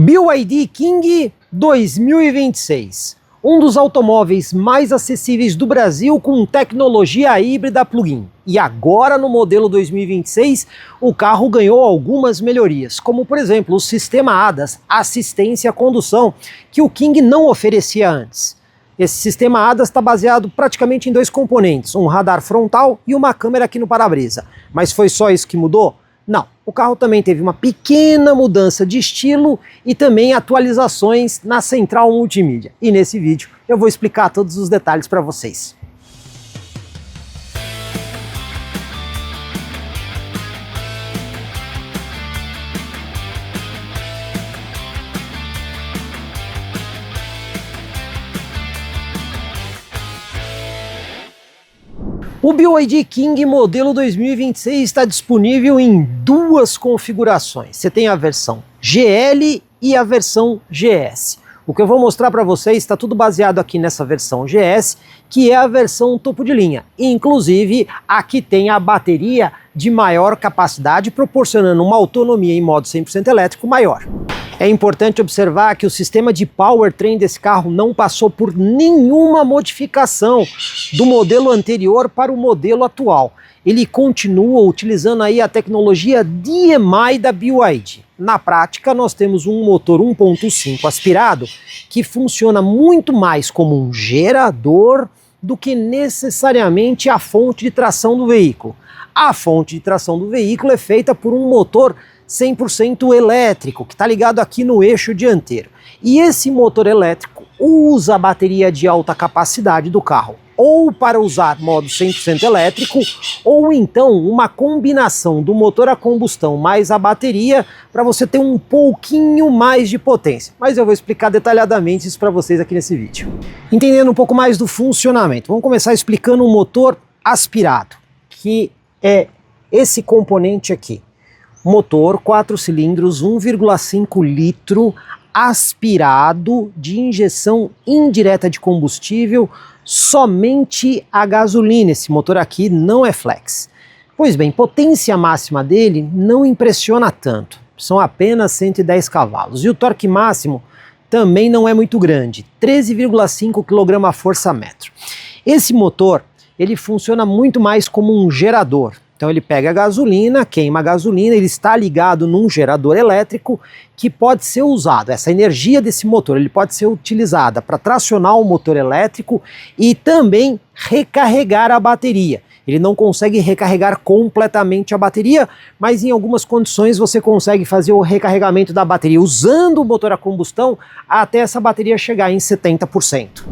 BYD King 2026, um dos automóveis mais acessíveis do Brasil com tecnologia híbrida plug-in. E agora no modelo 2026 o carro ganhou algumas melhorias, como por exemplo o sistema ADAS, assistência à condução, que o King não oferecia antes. Esse sistema ADAS está baseado praticamente em dois componentes, um radar frontal e uma câmera aqui no para-brisa. Mas foi só isso que mudou? Não, o carro também teve uma pequena mudança de estilo e também atualizações na central multimídia. E nesse vídeo eu vou explicar todos os detalhes para vocês. O BYD King modelo 2026 está disponível em duas configurações. Você tem a versão GL e a versão GS. O que eu vou mostrar para vocês está tudo baseado aqui nessa versão GS, que é a versão topo de linha. Inclusive, aqui tem a bateria de maior capacidade, proporcionando uma autonomia em modo 100% elétrico maior. É importante observar que o sistema de powertrain desse carro não passou por nenhuma modificação do modelo anterior para o modelo atual. Ele continua utilizando aí a tecnologia DMI da BYD. Na prática, nós temos um motor 1.5 aspirado que funciona muito mais como um gerador do que necessariamente a fonte de tração do veículo. A fonte de tração do veículo é feita por um motor 100% elétrico, que está ligado aqui no eixo dianteiro. E esse motor elétrico usa a bateria de alta capacidade do carro, ou para usar modo 100% elétrico, ou então uma combinação do motor a combustão mais a bateria, para você ter um pouquinho mais de potência. Mas eu vou explicar detalhadamente isso para vocês aqui nesse vídeo. Entendendo um pouco mais do funcionamento, vamos começar explicando o motor aspirado, que é esse componente aqui. Motor 4 cilindros, 1,5 litro, aspirado de injeção indireta de combustível, somente a gasolina. Esse motor aqui não é flex. Pois bem, potência máxima dele não impressiona tanto, são apenas 110 cavalos. E o torque máximo também não é muito grande, 13,5 kgfm. Esse motor, ele funciona muito mais como um gerador. Então ele pega a gasolina, queima a gasolina, ele está ligado num gerador elétrico que pode ser usado. Essa energia desse motor ele pode ser utilizada para tracionar o motor elétrico e também recarregar a bateria. Ele não consegue recarregar completamente a bateria, mas em algumas condições você consegue fazer o recarregamento da bateria usando o motor a combustão até essa bateria chegar em 70%.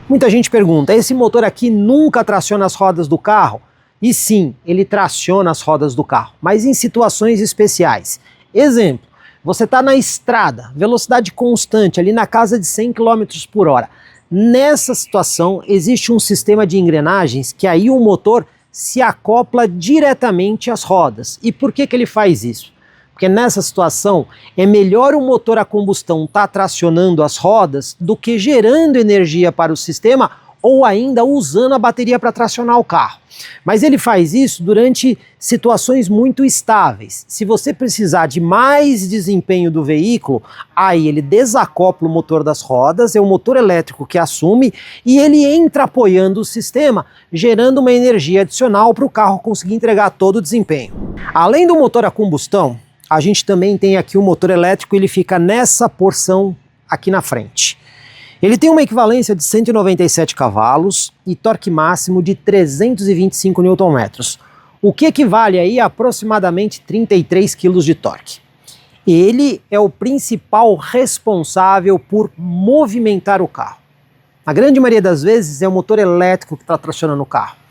Muita gente pergunta, esse motor aqui nunca traciona as rodas do carro? E sim, ele traciona as rodas do carro, mas em situações especiais. Exemplo, você está na estrada, velocidade constante, ali na casa de 100 km por hora. Nessa situação, existe um sistema de engrenagens que aí o motor se acopla diretamente às rodas. E por que ele faz isso? Porque nessa situação é melhor o motor a combustão estar tracionando as rodas do que gerando energia para o sistema ou ainda usando a bateria para tracionar o carro. Mas ele faz isso durante situações muito estáveis. Se você precisar de mais desempenho do veículo, aí ele desacopla o motor das rodas, é o motor elétrico que assume e ele entra apoiando o sistema, gerando uma energia adicional para o carro conseguir entregar todo o desempenho. Além do motor a combustão, a gente também tem aqui o motor elétrico, ele fica nessa porção aqui na frente. Ele tem uma equivalência de 197 cavalos e torque máximo de 325 Nm, o que equivale aí a aproximadamente 33 kg de torque. Ele é o principal responsável por movimentar o carro. Na grande maioria das vezes é o motor elétrico que está tracionando o carro.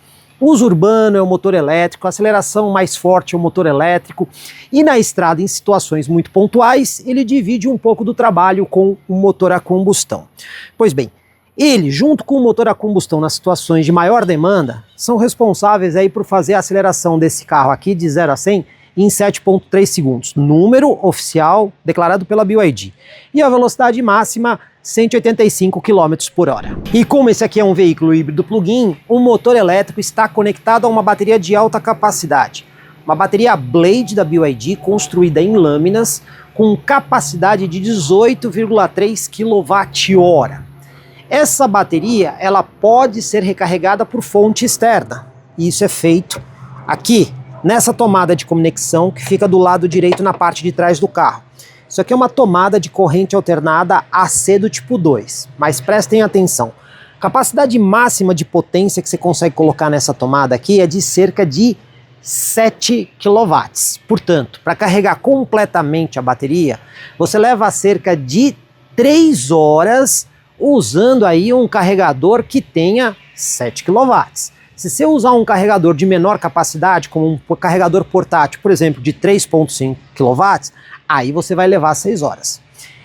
O uso urbano é o motor elétrico, a aceleração mais forte é o motor elétrico e na estrada, em situações muito pontuais, ele divide um pouco do trabalho com o motor a combustão. Pois bem, ele, junto com o motor a combustão nas situações de maior demanda, são responsáveis aí por fazer a aceleração desse carro aqui de 0 a 100 em 7,3 segundos, número oficial declarado pela BYD. E a velocidade máxima 185 km por hora. E como esse aqui é um veículo híbrido plug-in, o motor elétrico está conectado a uma bateria de alta capacidade. Uma bateria Blade da BYD construída em lâminas com capacidade de 18,3 kWh. Essa bateria ela pode ser recarregada por fonte externa. E isso é feito aqui, nessa tomada de conexão que fica do lado direito na parte de trás do carro. Isso aqui é uma tomada de corrente alternada AC do tipo 2, mas prestem atenção. A capacidade máxima de potência que você consegue colocar nessa tomada aqui é de cerca de 7 kW. Portanto, para carregar completamente a bateria, você leva cerca de 3 horas usando aí um carregador que tenha 7 kW. Se você usar um carregador de menor capacidade, como um carregador portátil, por exemplo, de 3,5 kW, aí você vai levar 6 horas.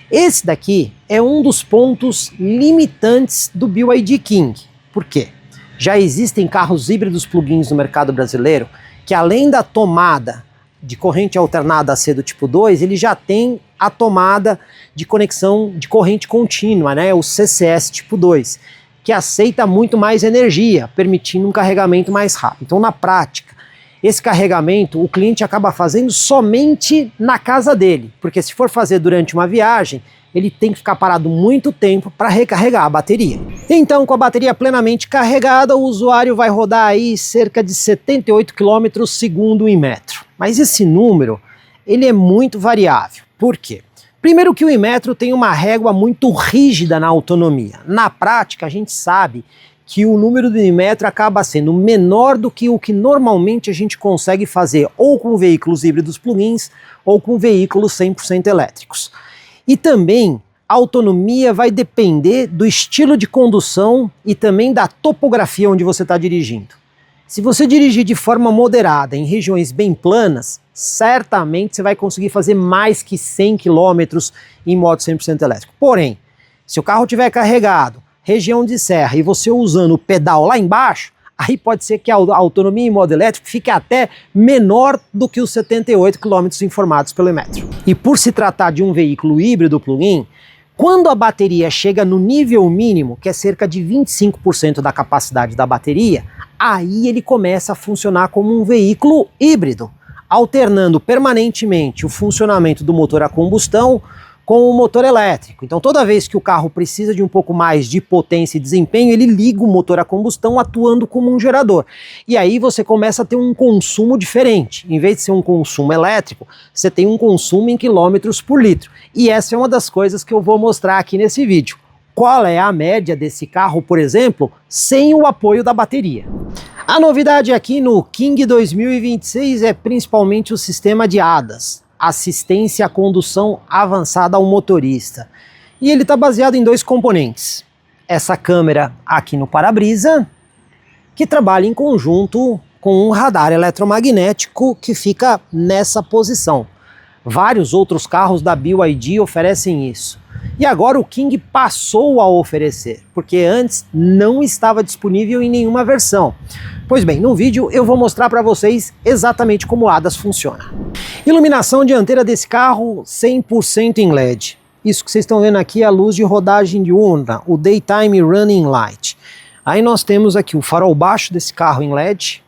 Esse daqui é um dos pontos limitantes do BYD King. Por quê? Já existem carros híbridos plug-ins no mercado brasileiro que, além da tomada de corrente alternada AC do tipo 2, ele já tem a tomada de conexão de corrente contínua, né, o CCS tipo 2, que aceita muito mais energia, permitindo um carregamento mais rápido. Então, na prática, esse carregamento o cliente acaba fazendo somente na casa dele, porque se for fazer durante uma viagem, ele tem que ficar parado muito tempo para recarregar a bateria. Então, com a bateria plenamente carregada, o usuário vai rodar aí cerca de 78 km segundo o Inmetro. Mas esse número, ele é muito variável. Por quê? Primeiro que o Inmetro tem uma régua muito rígida na autonomia. Na prática, a gente sabe que o número do Inmetro acaba sendo menor do que o que normalmente a gente consegue fazer ou com veículos híbridos plug-ins ou com veículos 100% elétricos. E também a autonomia vai depender do estilo de condução e também da topografia onde você está dirigindo. Se você dirigir de forma moderada em regiões bem planas, certamente você vai conseguir fazer mais que 100 km em modo 100% elétrico. Porém, se o carro estiver carregado, região de serra, e você usando o pedal lá embaixo, aí pode ser que a autonomia em modo elétrico fique até menor do que os 78 km informados pelo Inmetro. E por se tratar de um veículo híbrido plug-in, quando a bateria chega no nível mínimo, que é cerca de 25% da capacidade da bateria, aí ele começa a funcionar como um veículo híbrido, alternando permanentemente o funcionamento do motor a combustão com o motor elétrico. Então toda vez que o carro precisa de um pouco mais de potência e desempenho, ele liga o motor a combustão atuando como um gerador. E aí você começa a ter um consumo diferente. Em vez de ser um consumo elétrico, você tem um consumo em quilômetros por litro. E essa é uma das coisas que eu vou mostrar aqui nesse vídeo. Qual é a média desse carro, por exemplo, sem o apoio da bateria? A novidade aqui no King 2026 é principalmente o sistema de ADAS. Assistência à condução avançada ao motorista. E ele está baseado em 2 componentes. Essa câmera aqui no para-brisa, que trabalha em conjunto com um radar eletromagnético que fica nessa posição. Vários outros carros da BYD oferecem isso. E agora o King passou a oferecer, porque antes não estava disponível em nenhuma versão. Pois bem, no vídeo eu vou mostrar para vocês exatamente como o ADAS funciona. Iluminação dianteira desse carro 100% em LED. Isso que vocês estão vendo aqui é a luz de rodagem diurna, o Daytime Running Light. Aí nós temos aqui o farol baixo desse carro em LED,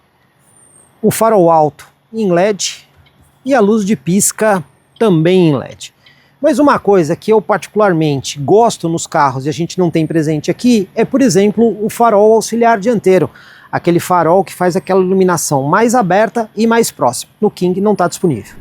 o farol alto em LED e a luz de pisca também em LED. Mas uma coisa que eu particularmente gosto nos carros e a gente não tem presente aqui é, por exemplo, o farol auxiliar dianteiro. Aquele farol que faz aquela iluminação mais aberta e mais próxima. No King não está disponível.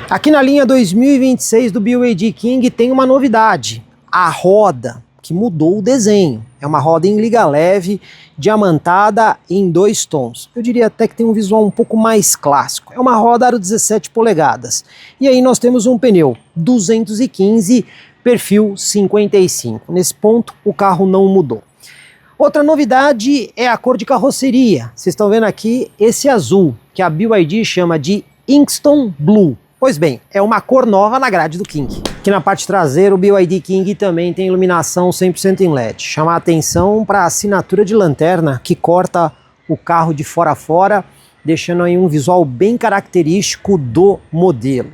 Aqui na linha 2026 do BYD King tem uma novidade. A roda, que mudou o desenho. É uma roda em liga leve, diamantada em 2 tons. Eu diria até que tem um visual um pouco mais clássico. É uma roda aro 17 polegadas. E aí nós temos um pneu 215, perfil 55. Nesse ponto o carro não mudou. Outra novidade é a cor de carroceria. Vocês estão vendo aqui esse azul, que a BYD chama de Inkstone Blue. Pois bem, é uma cor nova na grade do King. Aqui na parte traseira o BYD King também tem iluminação 100% em LED. Chama a atenção para a assinatura de lanterna que corta o carro de fora a fora, deixando aí um visual bem característico do modelo.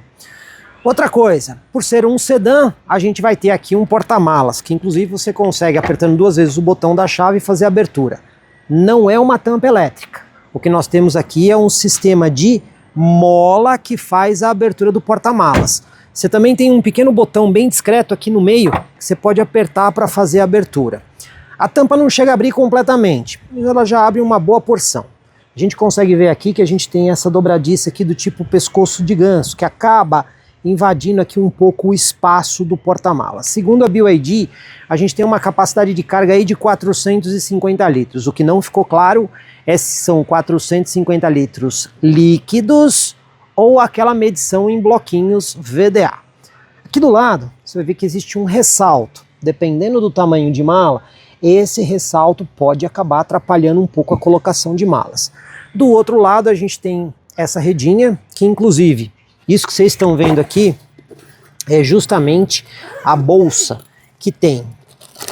Outra coisa, por ser um sedã, a gente vai ter aqui um porta-malas, que inclusive você consegue, apertando 2 vezes o botão da chave, fazer a abertura. Não é uma tampa elétrica. O que nós temos aqui é um sistema de mola que faz a abertura do porta-malas. Você também tem um pequeno botão bem discreto aqui no meio que você pode apertar para fazer a abertura. A tampa não chega a abrir completamente, mas ela já abre uma boa porção. A gente consegue ver aqui que a gente tem essa dobradiça aqui do tipo pescoço de ganso, que acaba invadindo aqui um pouco o espaço do porta-malas. Segundo a BYD, a gente tem uma capacidade de carga aí de 450 litros. O que não ficou claro é se são 450 litros líquidos ou aquela medição em bloquinhos VDA. Aqui do lado, você vai ver que existe um ressalto. Dependendo do tamanho de mala, esse ressalto pode acabar atrapalhando um pouco a colocação de malas. Do outro lado, a gente tem essa redinha, que inclusive, isso que vocês estão vendo aqui, é justamente a bolsa que tem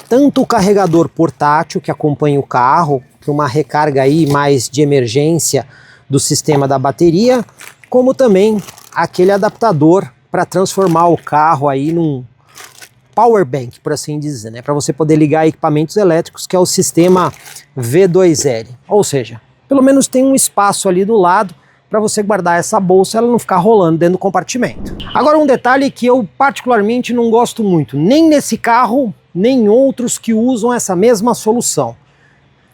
tanto o carregador portátil que acompanha o carro, para uma recarga aí mais de emergência do sistema da bateria, como também aquele adaptador para transformar o carro aí num power bank, por assim dizer, né? Para você poder ligar equipamentos elétricos, que é o sistema V2L. Ou seja, pelo menos tem um espaço ali do lado para você guardar essa bolsa, ela não ficar rolando dentro do compartimento. Agora um detalhe que eu particularmente não gosto muito, nem nesse carro, nem em outros que usam essa mesma solução.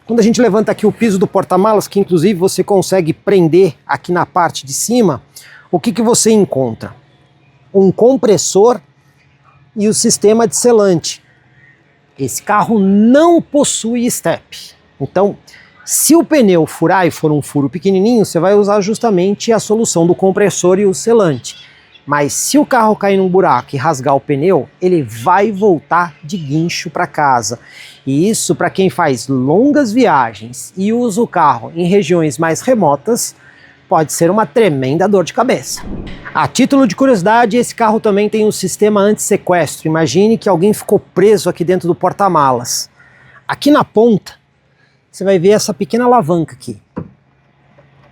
Quando a gente levanta aqui o piso do porta-malas, que inclusive você consegue prender aqui na parte de cima, o que você encontra? Um compressor e o sistema de selante. Esse carro não possui step. Então, se o pneu furar e for um furo pequenininho, você vai usar justamente a solução do compressor e o selante. Mas se o carro cair num buraco e rasgar o pneu, ele vai voltar de guincho para casa. E isso, para quem faz longas viagens e usa o carro em regiões mais remotas, pode ser uma tremenda dor de cabeça. A título de curiosidade, esse carro também tem um sistema anti-sequestro. Imagine que alguém ficou preso aqui dentro do porta-malas. Aqui na ponta, você vai ver essa pequena alavanca aqui.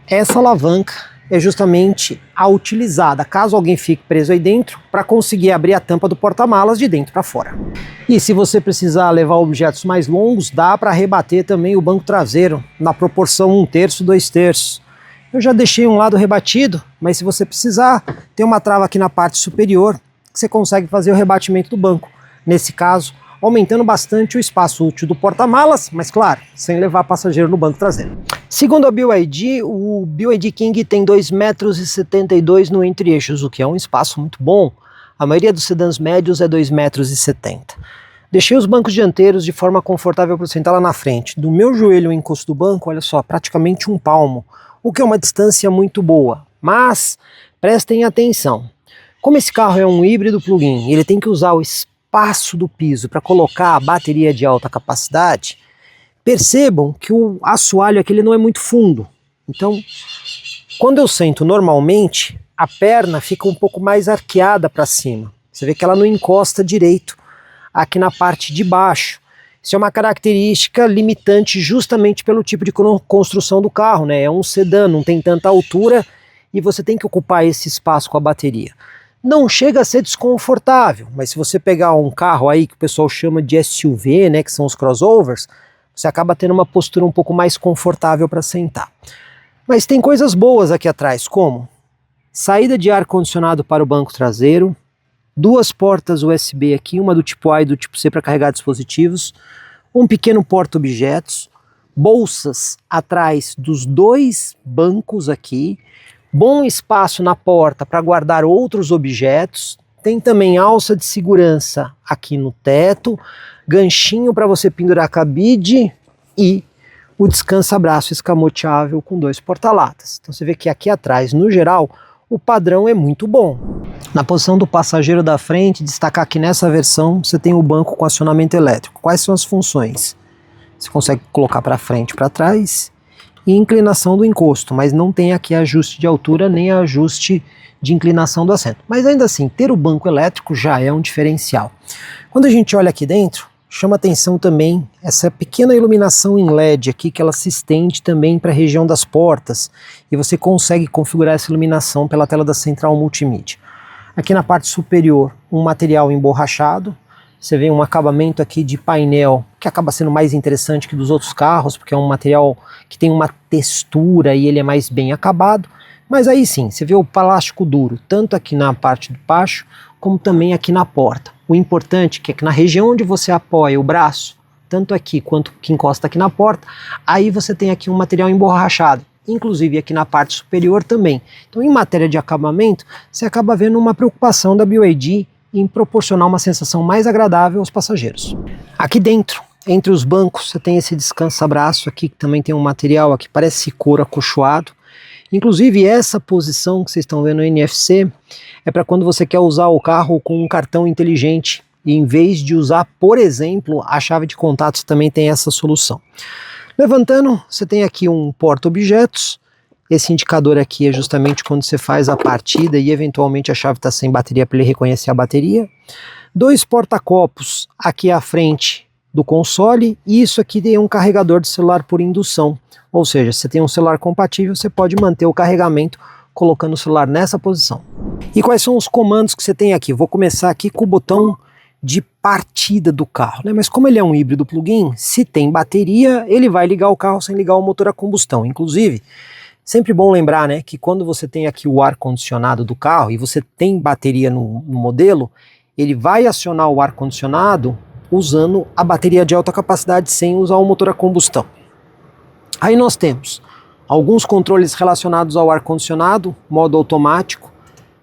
Essa alavanca é justamente a utilizada, caso alguém fique preso aí dentro, para conseguir abrir a tampa do porta-malas de dentro para fora. E se você precisar levar objetos mais longos, dá para rebater também o banco traseiro, na proporção 1/3, 2/3. Eu já deixei um lado rebatido, mas se você precisar, tem uma trava aqui na parte superior que você consegue fazer o rebatimento do banco. Nesse caso, aumentando bastante o espaço útil do porta-malas, mas claro, sem levar passageiro no banco traseiro. Segundo a BYD, o BYD King tem 2,72 m no entre-eixos, o que é um espaço muito bom. A maioria dos sedãs médios é 2,70 m. Deixei os bancos dianteiros de forma confortável para sentar lá na frente. Do meu joelho ao encosto do banco, olha só, praticamente um palmo, o que é uma distância muito boa. Mas prestem atenção, como esse carro é um híbrido plug-in e ele tem que usar o espaço do piso para colocar a bateria de alta capacidade, percebam que o assoalho aqui ele não é muito fundo. Então, quando eu sento normalmente, a perna fica um pouco mais arqueada para cima. Você vê que ela não encosta direito aqui na parte de baixo. Isso é uma característica limitante justamente pelo tipo de construção do carro, né? É um sedã, não tem tanta altura e você tem que ocupar esse espaço com a bateria. Não chega a ser desconfortável, mas se você pegar um carro aí que o pessoal chama de SUV, né, que são os crossovers, você acaba tendo uma postura um pouco mais confortável para sentar. Mas tem coisas boas aqui atrás, como saída de ar-condicionado para o banco traseiro, duas portas USB aqui, uma do tipo A e do tipo C para carregar dispositivos, um pequeno porta-objetos, bolsas atrás dos dois bancos aqui, bom espaço na porta para guardar outros objetos, tem também alça de segurança aqui no teto, ganchinho para você pendurar cabide e o descansa-braço escamoteável com 2 porta-latas. Então você vê que aqui atrás, no geral, o padrão é muito bom. Na posição do passageiro da frente, destacar que nessa versão você tem o banco com acionamento elétrico. Quais são as funções? Você consegue colocar para frente e para trás e inclinação do encosto, mas não tem aqui ajuste de altura nem ajuste de inclinação do assento. Mas ainda assim, ter o banco elétrico já é um diferencial. Quando a gente olha aqui dentro, chama atenção também essa pequena iluminação em LED aqui, que ela se estende também para a região das portas e você consegue configurar essa iluminação pela tela da central multimídia. Aqui na parte superior, um material emborrachado, você vê um acabamento aqui de painel que acaba sendo mais interessante que dos outros carros, porque é um material que tem uma textura e ele é mais bem acabado. Mas aí sim, você vê o plástico duro, tanto aqui na parte do baixo, como também aqui na porta. O importante é que na região onde você apoia o braço, tanto aqui quanto que encosta aqui na porta, aí você tem aqui um material emborrachado, inclusive aqui na parte superior também. Então, em matéria de acabamento, você acaba vendo uma preocupação da BYD em proporcionar uma sensação mais agradável aos passageiros. Aqui dentro, entre os bancos, você tem esse descansa-braço aqui, que também tem um material aqui, parece couro acolchoado. Inclusive, essa posição que vocês estão vendo no NFC é para quando você quer usar o carro com um cartão inteligente, e em vez de usar, por exemplo, a chave de contatos, também tem essa solução. Levantando, você tem aqui um porta-objetos. Esse indicador aqui é justamente quando você faz a partida e eventualmente a chave está sem bateria para ele reconhecer a bateria. 2 porta-copos aqui à frente do console, e isso aqui tem um carregador de celular por indução. Ou seja, se você tem um celular compatível, você pode manter o carregamento colocando o celular nessa posição. E quais são os comandos que você tem aqui? Vou começar aqui com o botão de partida do carro, né? Mas como ele é um híbrido plug-in, se tem bateria, ele vai ligar o carro sem ligar o motor a combustão. Inclusive, sempre bom lembrar, né, que quando você tem aqui o ar-condicionado do carro e você tem bateria no modelo, ele vai acionar o ar-condicionado usando a bateria de alta capacidade sem usar o motor a combustão. Aí nós temos alguns controles relacionados ao ar-condicionado, modo automático,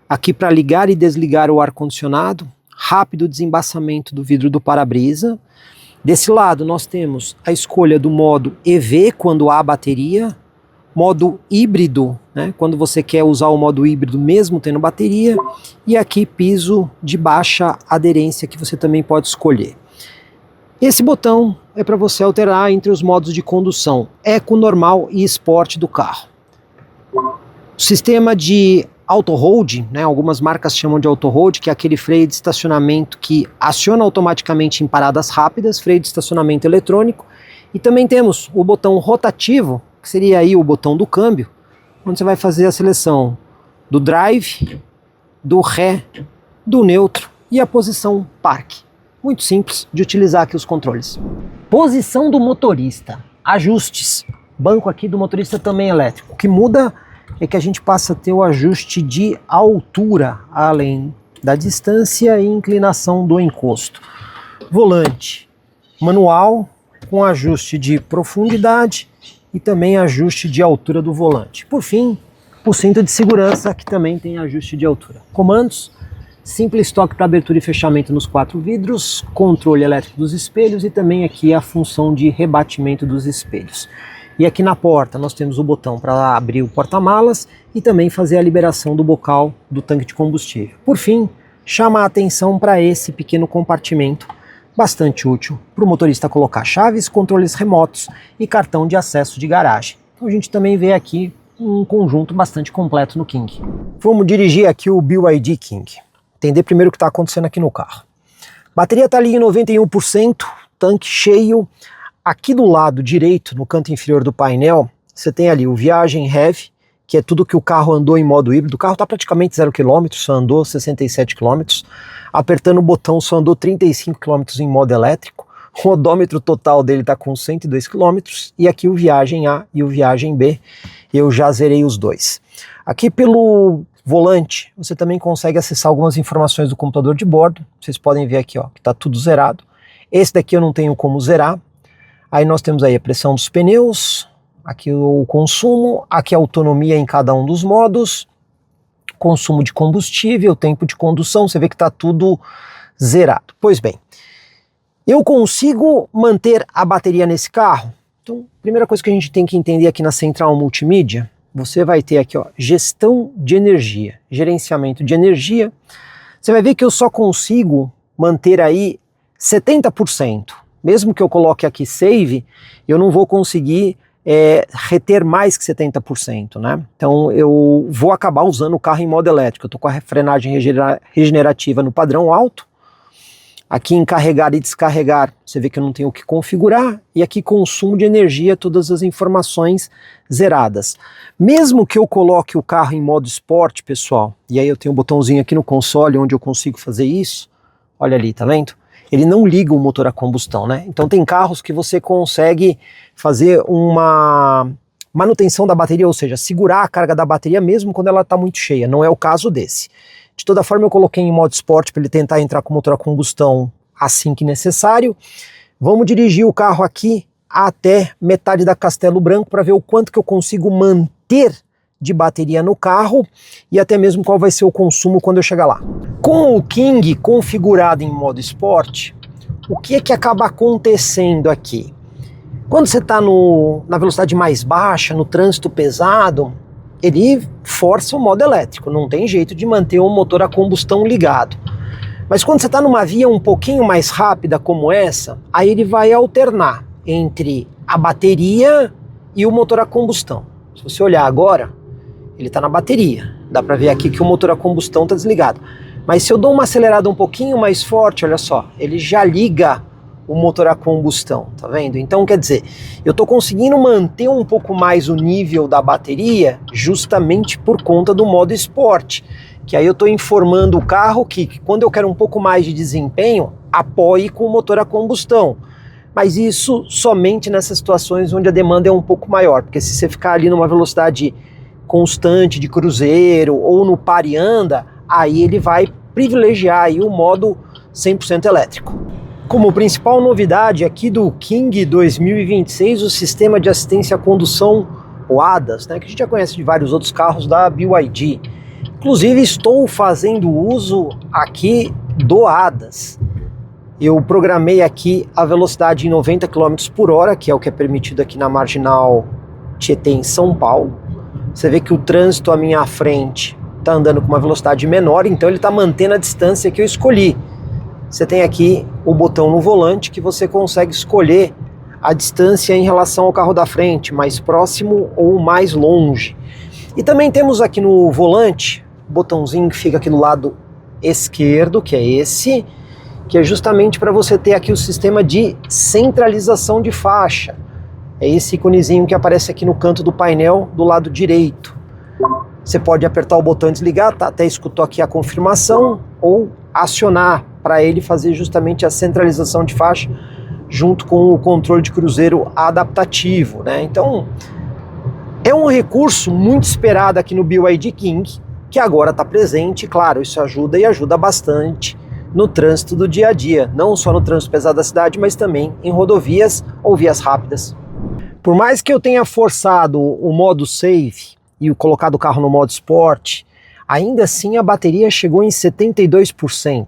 aqui para ligar e desligar o ar-condicionado, rápido desembaçamento do vidro do para-brisa. Desse lado nós temos a escolha do modo EV quando há bateria, modo híbrido, né, quando você quer usar o modo híbrido mesmo tendo bateria, e aqui piso de baixa aderência que você também pode escolher. Esse botão é para você alterar entre os modos de condução, eco, normal e esporte do carro. O sistema de auto-hold, né, algumas marcas chamam de auto-hold, que é aquele freio de estacionamento que aciona automaticamente em paradas rápidas, freio de estacionamento eletrônico. E também temos o botão rotativo, que seria aí o botão do câmbio, onde você vai fazer a seleção do drive, do ré, do neutro e a posição parque. Muito simples de utilizar aqui os controles. Posição do motorista, ajustes. Banco aqui do motorista também elétrico. O que muda é que a gente passa a ter o ajuste de altura, além da distância e inclinação do encosto. Volante manual com ajuste de profundidade e também ajuste de altura do volante. Por fim, o cinto de segurança, que também tem ajuste de altura. Comandos: simples toque para abertura e fechamento nos 4 vidros, controle elétrico dos espelhos e também aqui a função de rebatimento dos espelhos. E aqui na porta nós temos o botão para abrir o porta-malas e também fazer a liberação do bocal do tanque de combustível. Por fim, chama a atenção para esse pequeno compartimento, bastante útil para o motorista colocar chaves, controles remotos e cartão de acesso de garagem. Então a gente também vê aqui um conjunto bastante completo no King. Vamos dirigir aqui o BYD King. Entender primeiro o que está acontecendo aqui no carro. Bateria está ali em 91%, tanque cheio. Aqui do lado direito, no canto inferior do painel, você tem ali o Viagem Heavy, que é tudo que o carro andou em modo híbrido. O carro está praticamente 0 km, só andou 67 km. Apertando o botão, só andou 35 km em modo elétrico. O odômetro total dele está com 102 km. E aqui o Viagem A e o Viagem B, eu já zerei os dois. Aqui pelo volante, você também consegue acessar algumas informações do computador de bordo. Vocês podem ver aqui, ó, que está tudo zerado. Esse daqui eu não tenho como zerar. Aí nós temos aí a pressão dos pneus, aqui o consumo, aqui a autonomia em cada um dos modos, consumo de combustível, tempo de condução, você vê que está tudo zerado. Pois bem, eu consigo manter a bateria nesse carro? Então, primeira coisa que a gente tem que entender aqui na central multimídia, você vai ter aqui, ó, gestão de energia, gerenciamento de energia. Você vai ver que eu só consigo manter aí 70%. Mesmo que eu coloque aqui save, eu não vou conseguir reter mais que 70%, né? Então eu vou acabar usando o carro em modo elétrico. Eu estou com a frenagem regenerativa no padrão alto. Aqui em carregar e descarregar, você vê que eu não tenho o que configurar. E aqui consumo de energia, todas as informações zeradas. Mesmo que eu coloque o carro em modo esporte, pessoal, e aí eu tenho um botãozinho aqui no console onde eu consigo fazer isso. Olha ali, tá vendo? Ele não liga o motor a combustão, né? Então tem carros que você consegue fazer uma manutenção da bateria, ou seja, segurar a carga da bateria mesmo quando ela está muito cheia. Não é o caso desse. De toda forma, eu coloquei em modo esporte para ele tentar entrar com o motor a combustão assim que necessário. Vamos dirigir o carro aqui até metade da Castelo Branco para ver o quanto que eu consigo manter de bateria no carro e até mesmo qual vai ser o consumo quando eu chegar lá. Com o King configurado em modo esporte, o que é que acaba acontecendo aqui? Quando você está na velocidade mais baixa, no trânsito pesado, ele força o modo elétrico, não tem jeito de manter o motor a combustão ligado. Mas quando você está numa via um pouquinho mais rápida como essa, aí ele vai alternar entre a bateria e o motor a combustão. Se você olhar agora, ele está na bateria. Dá para ver aqui que o motor a combustão está desligado. Mas se eu dou uma acelerada um pouquinho mais forte, olha só, ele já liga o motor a combustão, tá vendo? Então, quer dizer, eu estou conseguindo manter um pouco mais o nível da bateria justamente por conta do modo esporte, que aí eu estou informando o carro que quando eu quero um pouco mais de desempenho, apoie com o motor a combustão. Mas isso somente nessas situações onde a demanda é um pouco maior, porque se você ficar ali numa velocidade constante de cruzeiro ou no par e anda, aí ele vai privilegiar aí o modo 100% elétrico. Como principal novidade aqui do King 2026, o sistema de assistência à condução, o ADAS, né, que a gente já conhece de vários outros carros da BYD. Inclusive estou fazendo uso aqui do ADAS. Eu programei aqui a velocidade em 90 km por hora, que é o que é permitido aqui na Marginal Tietê em São Paulo. Você vê que o trânsito à minha frente está andando com uma velocidade menor, então ele está mantendo a distância que eu escolhi. Você tem aqui o botão no volante que você consegue escolher a distância em relação ao carro da frente, mais próximo ou mais longe. E também temos aqui no volante, o botãozinho que fica aqui do lado esquerdo, que é esse, que é justamente para você ter aqui o sistema de centralização de faixa. É esse iconezinho que aparece aqui no canto do painel do lado direito. Você pode apertar o botão e desligar, tá? Até escutou aqui a confirmação, ou acionar para ele fazer justamente a centralização de faixa junto com o controle de cruzeiro adaptativo, né? Então, é um recurso muito esperado aqui no BYD King, que agora está presente, claro, isso ajuda e ajuda bastante no trânsito do dia a dia, não só no trânsito pesado da cidade, mas também em rodovias ou vias rápidas. Por mais que eu tenha forçado o modo Save e colocado o carro no modo Sport, ainda assim a bateria chegou em 72%.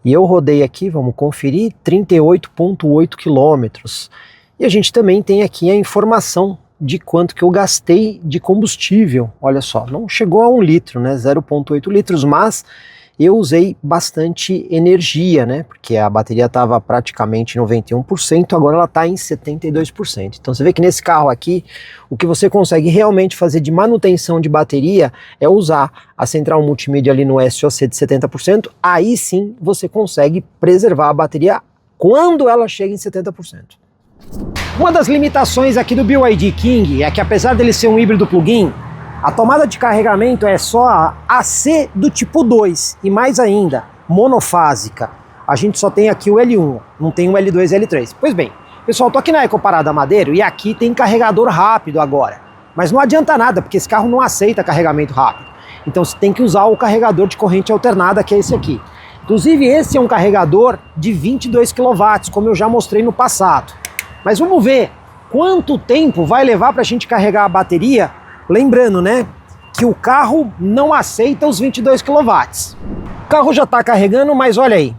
E eu rodei aqui, vamos conferir, 38,8 quilômetros. E a gente também tem aqui a informação de quanto que eu gastei de combustível. Olha só, não chegou a 1 litro, né? 0,8 litros, mas eu usei bastante energia, né? Porque a bateria estava praticamente 91%, agora ela está em 72%. Então você vê que nesse carro aqui, o que você consegue realmente fazer de manutenção de bateria é usar a central multimídia ali no SOC de 70%, aí sim você consegue preservar a bateria quando ela chega em 70%. Uma das limitações aqui do BYD King é que, apesar dele ser um híbrido plug-in, a tomada de carregamento é só a AC do tipo 2 e mais ainda, monofásica. A gente só tem aqui o L1, não tem o L2 e L3. Pois bem, pessoal, tô aqui na Ecoparada Madeiro e aqui tem carregador rápido agora. Mas não adianta nada, porque esse carro não aceita carregamento rápido. Então você tem que usar o carregador de corrente alternada, que é esse aqui. Inclusive esse é um carregador de 22 kW, como eu já mostrei no passado. Mas vamos ver quanto tempo vai levar para a gente carregar a bateria. Lembrando, né, que o carro não aceita os 22 kW. O carro já está carregando, mas olha aí,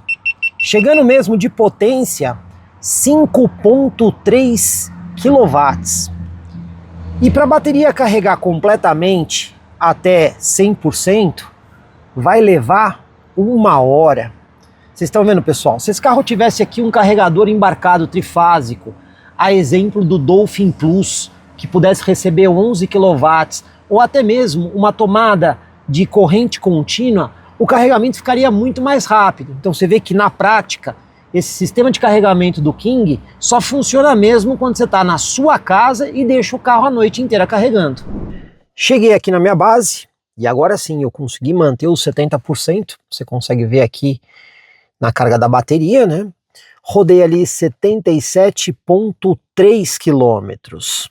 chegando mesmo de potência, 5,3 kW. E para a bateria carregar completamente até 100%, vai levar 1 hora. Vocês estão vendo, pessoal? Se esse carro tivesse aqui um carregador embarcado trifásico, a exemplo do Dolphin Plus, que pudesse receber 11 kW, ou até mesmo uma tomada de corrente contínua, o carregamento ficaria muito mais rápido. Então você vê que na prática, esse sistema de carregamento do King só funciona mesmo quando você está na sua casa e deixa o carro a noite inteira carregando. Cheguei aqui na minha base e agora sim eu consegui manter os 70%, você consegue ver aqui na carga da bateria, né? Rodei ali 77,3 quilômetros.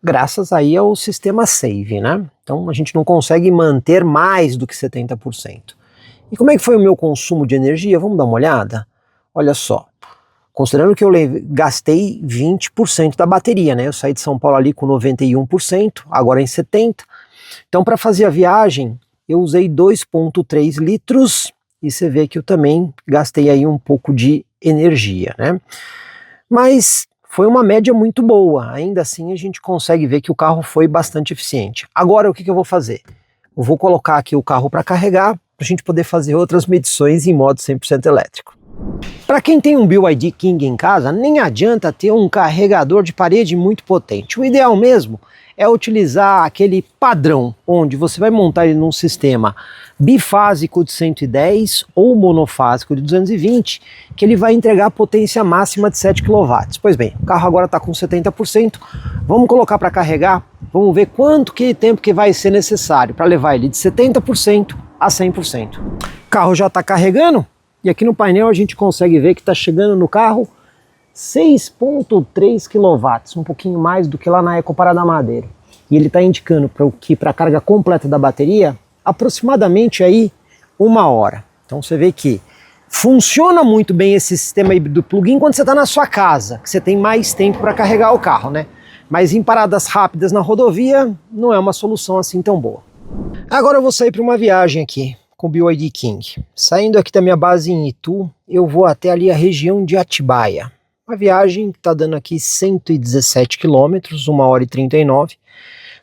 graças aí ao sistema Save, né? Então a gente não consegue manter mais do que 70%. E como é que foi o meu consumo de energia? Vamos dar uma olhada? Olha só, considerando que eu gastei 20% da bateria, né? Eu saí de São Paulo ali com 91%, agora em 70%. Então para fazer a viagem eu usei 2,3 litros e você vê que eu também gastei aí um pouco de energia, né? Mas foi uma média muito boa, ainda assim a gente consegue ver que o carro foi bastante eficiente. Agora o que eu vou fazer? Eu vou colocar aqui o carro para carregar, para a gente poder fazer outras medições em modo 100% elétrico. Para quem tem um BYD King em casa, nem adianta ter um carregador de parede muito potente. O ideal mesmo é utilizar aquele padrão, onde você vai montar ele num sistema bifásico de 110 ou monofásico de 220, que ele vai entregar a potência máxima de 7 kW. Pois bem, o carro agora está com 70%, vamos colocar para carregar, vamos ver quanto tempo que vai ser necessário para levar ele de 70% a 100%. O carro já está carregando, e aqui no painel a gente consegue ver que está chegando no carro 6,3 kW, um pouquinho mais do que lá na Ecoparada Madeira. E ele está indicando que para a carga completa da bateria, aproximadamente aí 1 hora. Então você vê que funciona muito bem esse sistema híbrido plug-in quando você está na sua casa, que você tem mais tempo para carregar o carro, né? Mas em paradas rápidas na rodovia, não é uma solução assim tão boa. Agora eu vou sair para uma viagem aqui com o BYD King. Saindo aqui da minha base em Itu, eu vou até ali a região de Atibaia. Uma viagem que está dando aqui 117 quilômetros, 1 hora e 39.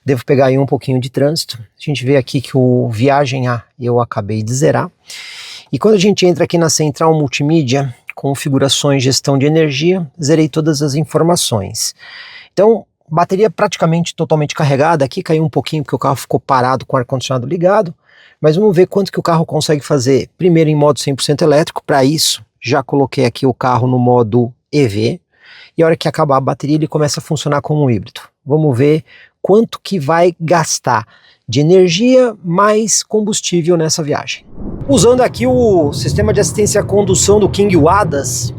Devo pegar aí um pouquinho de trânsito. A gente vê aqui que o Viagem A eu acabei de zerar. E quando a gente entra aqui na central multimídia, configurações, gestão de energia, zerei todas as informações. Então, bateria praticamente totalmente carregada. Aqui caiu um pouquinho porque o carro ficou parado com o ar-condicionado ligado. Mas vamos ver quanto que o carro consegue fazer. Primeiro em modo 100% elétrico. Para isso, já coloquei aqui o carro no modo EV, e a hora que acabar a bateria ele começa a funcionar como um híbrido. Vamos ver quanto que vai gastar de energia mais combustível nessa viagem. Usando aqui o sistema de assistência à condução do King WADAS,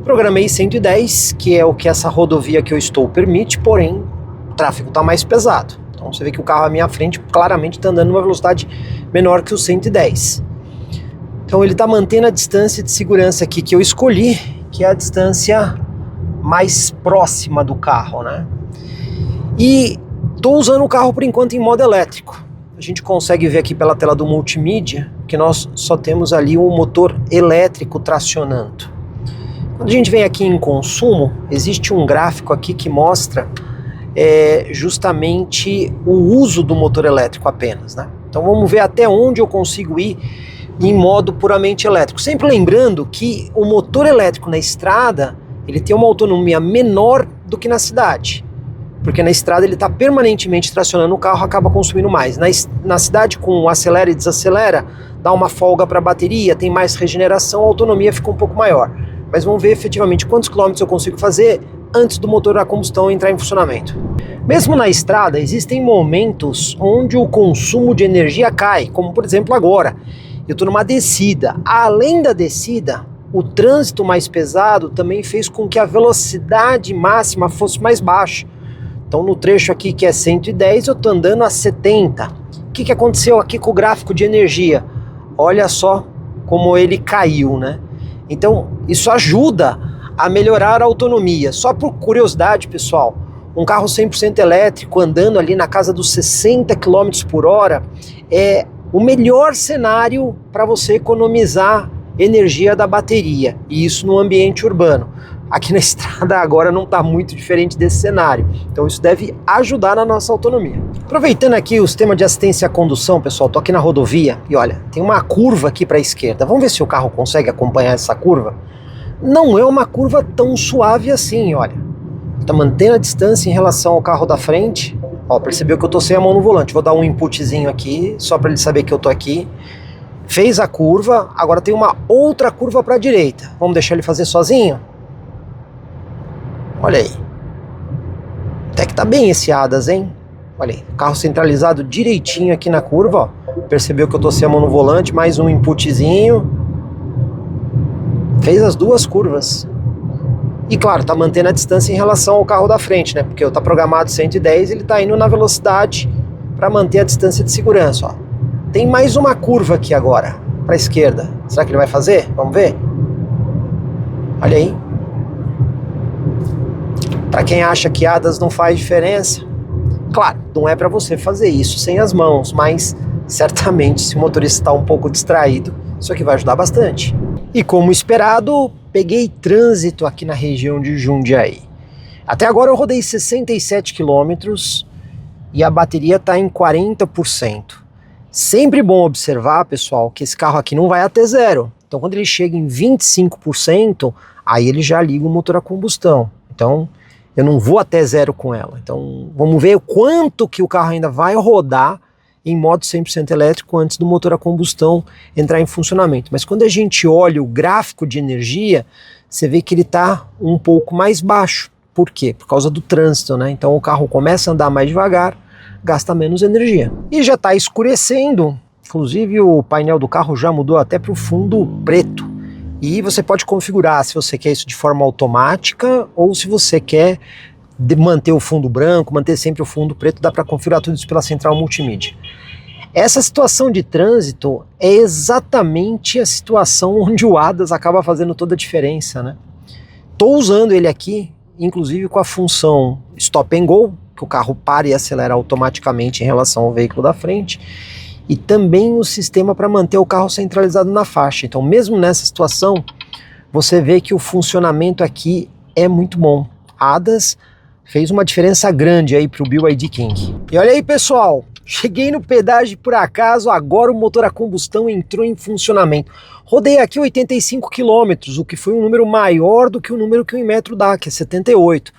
programei 110, que é o que essa rodovia que eu estou permite, porém o tráfego está mais pesado. Então você vê que o carro à minha frente claramente está andando numa velocidade menor que o 110. Então ele está mantendo a distância de segurança aqui que eu escolhi, que é a distância mais próxima do carro, né? E estou usando o carro por enquanto em modo elétrico. A gente consegue ver aqui pela tela do multimídia que nós só temos ali um motor elétrico tracionando. Quando a gente vem aqui em consumo, existe um gráfico aqui que mostra justamente o uso do motor elétrico apenas, né? Então vamos ver até onde eu consigo ir em modo puramente elétrico. Sempre lembrando que o motor elétrico na estrada, ele tem uma autonomia menor do que na cidade. Porque na estrada ele está permanentemente tracionando o carro, acaba consumindo mais. Na cidade, com acelera e desacelera, dá uma folga para a bateria, tem mais regeneração, a autonomia fica um pouco maior. Mas vamos ver efetivamente quantos quilômetros eu consigo fazer antes do motor a combustão entrar em funcionamento. Mesmo na estrada, existem momentos onde o consumo de energia cai, como por exemplo agora. Eu estou numa descida. Além da descida, o trânsito mais pesado também fez com que a velocidade máxima fosse mais baixa. Então no trecho aqui que é 110, eu estou andando a 70. O que aconteceu aqui com o gráfico de energia? Olha só como ele caiu, né? Então isso ajuda a melhorar a autonomia. Só por curiosidade, pessoal, um carro 100% elétrico andando ali na casa dos 60 km por hora é o melhor cenário para você economizar energia da bateria, e isso no ambiente urbano. Aqui na estrada agora não está muito diferente desse cenário, então isso deve ajudar na nossa autonomia. Aproveitando aqui o sistema de assistência à condução, pessoal, estou aqui na rodovia e olha, tem uma curva aqui para a esquerda. Vamos ver se o carro consegue acompanhar essa curva. Não é uma curva tão suave assim, olha. Está mantendo a distância em relação ao carro da frente. Ó, percebeu que eu tô sem a mão no volante. Vou dar um inputzinho aqui, só para ele saber que eu tô aqui. Fez a curva, agora tem uma outra curva para a direita. Vamos deixar ele fazer sozinho? Olha aí. Até que tá bem esse ADAS, hein? Olha aí, carro centralizado direitinho aqui na curva, ó. Percebeu que eu tô sem a mão no volante, mais um inputzinho. Fez as duas curvas. E claro, tá mantendo a distância em relação ao carro da frente, né? Porque eu tá programado 110, ele tá indo na velocidade para manter a distância de segurança, ó. Tem mais uma curva aqui agora, para a esquerda. Será que ele vai fazer? Vamos ver? Olha aí. Para quem acha que ADAS não faz diferença, claro, não é para você fazer isso sem as mãos, mas certamente se o motorista está um pouco distraído, isso aqui vai ajudar bastante. E como esperado, peguei trânsito aqui na região de Jundiaí. Até agora eu rodei 67 quilômetros e a bateria está em 40%. Sempre bom observar, pessoal, que esse carro aqui não vai até zero. Então quando ele chega em 25%, aí ele já liga o motor a combustão. Então eu não vou até zero com ela. Então vamos ver o quanto que o carro ainda vai rodar em modo 100% elétrico antes do motor a combustão entrar em funcionamento. Mas quando a gente olha o gráfico de energia, você vê que ele está um pouco mais baixo. Por quê? Por causa do trânsito, né? Então o carro começa a andar mais devagar, gasta menos energia. E já está escurecendo, inclusive o painel do carro já mudou até para o fundo preto. E você pode configurar se você quer isso de forma automática ou se você quer manter o fundo branco, manter sempre o fundo preto, dá para configurar tudo isso pela central multimídia. Essa situação de trânsito é exatamente a situação onde o ADAS acaba fazendo toda a diferença, né? Estou usando ele aqui, inclusive com a função Stop and Go, que o carro para e acelera automaticamente em relação ao veículo da frente, e também o sistema para manter o carro centralizado na faixa. Então mesmo nessa situação, você vê que o funcionamento aqui é muito bom. ADAS fez uma diferença grande aí para o BYD King. E olha aí, pessoal, cheguei no pedágio por acaso, agora o motor a combustão entrou em funcionamento. Rodei aqui 85 km, o que foi um número maior do que o número que o Inmetro dá, que é 78.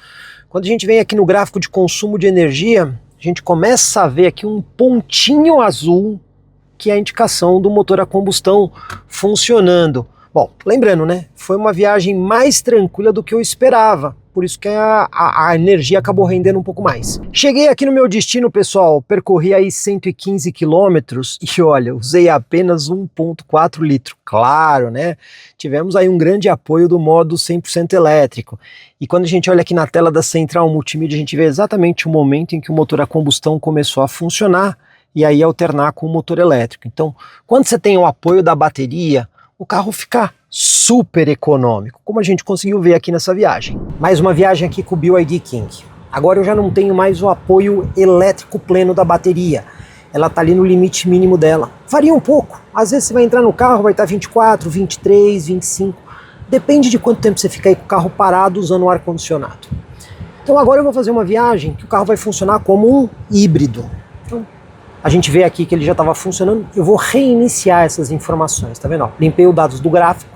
Quando a gente vem aqui no gráfico de consumo de energia, a gente começa a ver aqui um pontinho azul, que é a indicação do motor a combustão funcionando. Bom, lembrando, né, foi uma viagem mais tranquila do que eu esperava, por isso que a energia acabou rendendo um pouco mais. Cheguei aqui no meu destino, pessoal, percorri aí 115 quilômetros e olha, usei apenas 1,4 litro. Claro, né, tivemos aí um grande apoio do modo 100% elétrico. E quando a gente olha aqui na tela da central multimídia, a gente vê exatamente o momento em que o motor a combustão começou a funcionar e aí alternar com o motor elétrico. Então, quando você tem o apoio da bateria, o carro fica super econômico, como a gente conseguiu ver aqui nessa viagem. Mais uma viagem aqui com o BYD King. Agora eu já não tenho mais o apoio elétrico pleno da bateria. Ela está ali no limite mínimo dela. Varia um pouco. Às vezes você vai entrar no carro, vai estar 24, 23, 25. Depende de quanto tempo você fica aí com o carro parado usando o ar-condicionado. Então agora eu vou fazer uma viagem que o carro vai funcionar como um híbrido. Então, a gente vê aqui que ele já estava funcionando, eu vou reiniciar essas informações, tá vendo? Ó, limpei os dados do gráfico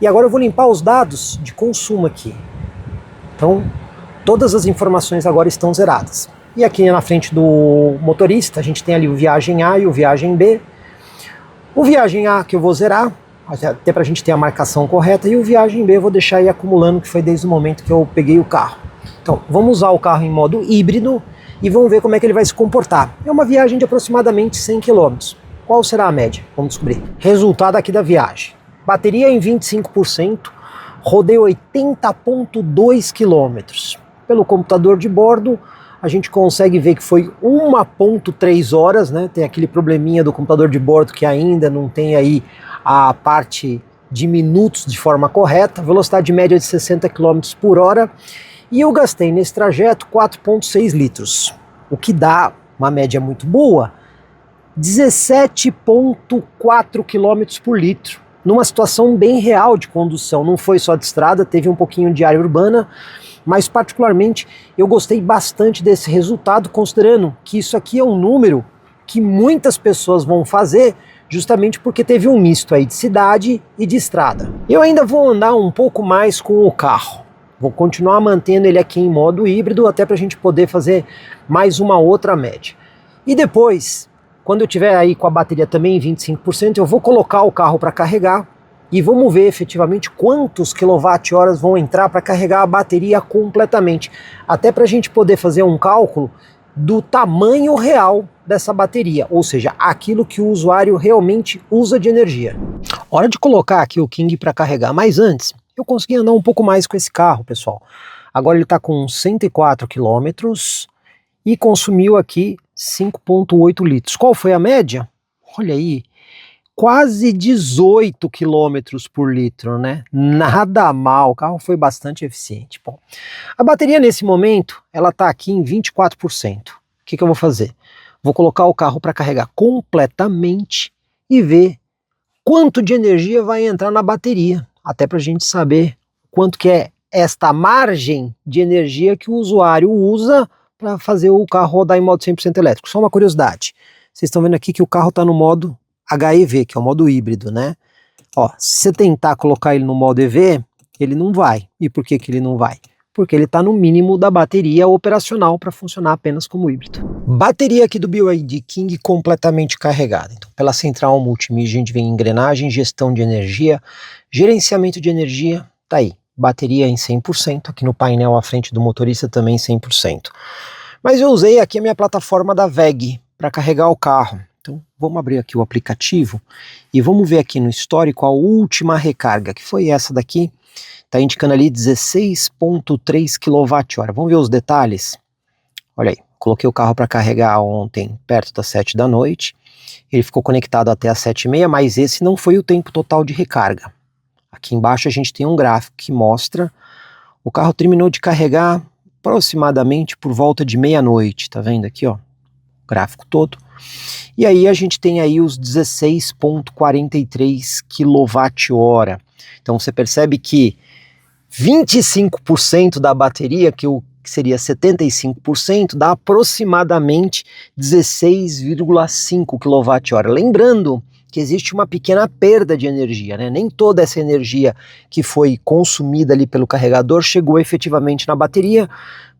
e agora eu vou limpar os dados de consumo aqui. Então, todas as informações agora estão zeradas. E aqui na frente do motorista, a gente tem ali o viagem A e o viagem B. O viagem A que eu vou zerar, até para a gente ter a marcação correta, e o viagem B eu vou deixar aí acumulando, que foi desde o momento que eu peguei o carro. Então, vamos usar o carro em modo híbrido, e vamos ver como é que ele vai se comportar. É uma viagem de aproximadamente 100 km. Qual será a média? Vamos descobrir. Resultado aqui da viagem. Bateria em 25%, rodei 80,2 km. Pelo computador de bordo, a gente consegue ver que foi 1,3 horas, né? Tem aquele probleminha do computador de bordo que ainda não tem aí a parte de minutos de forma correta. Velocidade média de 60 km por hora. E eu gastei nesse trajeto 4,6 litros, o que dá uma média muito boa, 17,4 km por litro, numa situação bem real de condução. Não foi só de estrada, teve um pouquinho de área urbana, mas particularmente eu gostei bastante desse resultado, considerando que isso aqui é um número que muitas pessoas vão fazer justamente porque teve um misto aí de cidade e de estrada. Eu ainda vou andar um pouco mais com o carro. Vou continuar mantendo ele aqui em modo híbrido até para a gente poder fazer mais uma outra média. E depois, quando eu tiver aí com a bateria também em 25%, eu vou colocar o carro para carregar e vamos ver efetivamente quantos quilowatt-horas vão entrar para carregar a bateria completamente. Até para a gente poder fazer um cálculo do tamanho real dessa bateria, ou seja, aquilo que o usuário realmente usa de energia. Hora de colocar aqui o King para carregar, mas antes eu consegui andar um pouco mais com esse carro, pessoal. Agora ele está com 104 quilômetros e consumiu aqui 5,8 litros. Qual foi a média? Olha aí, quase 18 quilômetros por litro, né? Nada mal, o carro foi bastante eficiente. Bom, a bateria nesse momento, ela está aqui em 24%. O que eu vou fazer? Vou colocar o carro para carregar completamente e ver quanto de energia vai entrar na bateria, até para a gente saber quanto que é esta margem de energia que o usuário usa para fazer o carro rodar em modo 100% elétrico. Só uma curiosidade, vocês estão vendo aqui que o carro está no modo HEV, que é o modo híbrido, né? Ó, se você tentar colocar ele no modo EV, ele não vai. E por que ele não vai? Porque ele está no mínimo da bateria operacional para funcionar apenas como híbrido. Bateria aqui do BYD King completamente carregada. Então, pela central multimídia, a gente vem engrenagem, gestão de energia, gerenciamento de energia, tá aí. Bateria em 100%, aqui no painel à frente do motorista também 100%. Mas eu usei aqui a minha plataforma da WEG para carregar o carro. Então vamos abrir aqui o aplicativo e vamos ver aqui no histórico a última recarga, que foi essa daqui, está indicando ali 16,3 kWh. Vamos ver os detalhes? Olha aí, coloquei o carro para carregar ontem perto das 7 da noite, ele ficou conectado até as 7h30, mas esse não foi o tempo total de recarga. Aqui embaixo a gente tem um gráfico que mostra o carro terminou de carregar aproximadamente por volta de meia-noite, tá vendo aqui, ó, o gráfico todo. E aí a gente tem aí os 16,43 kWh. Então você percebe que 25% da bateria, que seria 75%, dá aproximadamente 16,5 kWh. Lembrando que existe uma pequena perda de energia, né? Nem toda essa energia que foi consumida ali pelo carregador chegou efetivamente na bateria,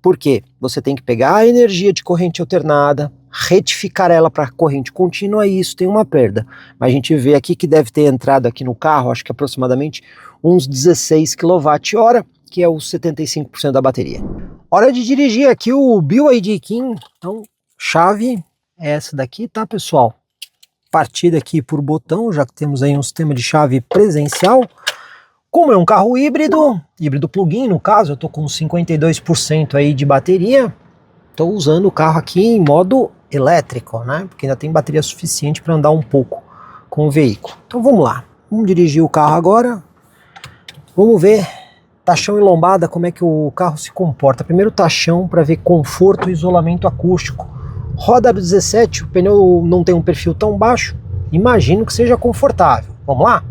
porque você tem que pegar a energia de corrente alternada, retificar ela para corrente contínua e isso tem uma perda. Mas a gente vê aqui que deve ter entrado aqui no carro, acho que aproximadamente uns 16 kWh, que é os 75% da bateria. Hora de dirigir aqui o BYD King. Então, chave é essa daqui, tá, pessoal? Partida aqui por botão, já que temos aí um sistema de chave presencial. Como é um carro híbrido plug-in no caso, eu tô com 52% aí de bateria. Estou usando o carro aqui em modo elétrico, né? Porque ainda tem bateria suficiente para andar um pouco com o veículo. Então vamos lá, vamos dirigir o carro agora. Vamos ver tachão e lombada, como é que o carro se comporta. Primeiro tachão para ver conforto e isolamento acústico. Roda 17, o pneu não tem um perfil tão baixo, imagino que seja confortável. Vamos lá?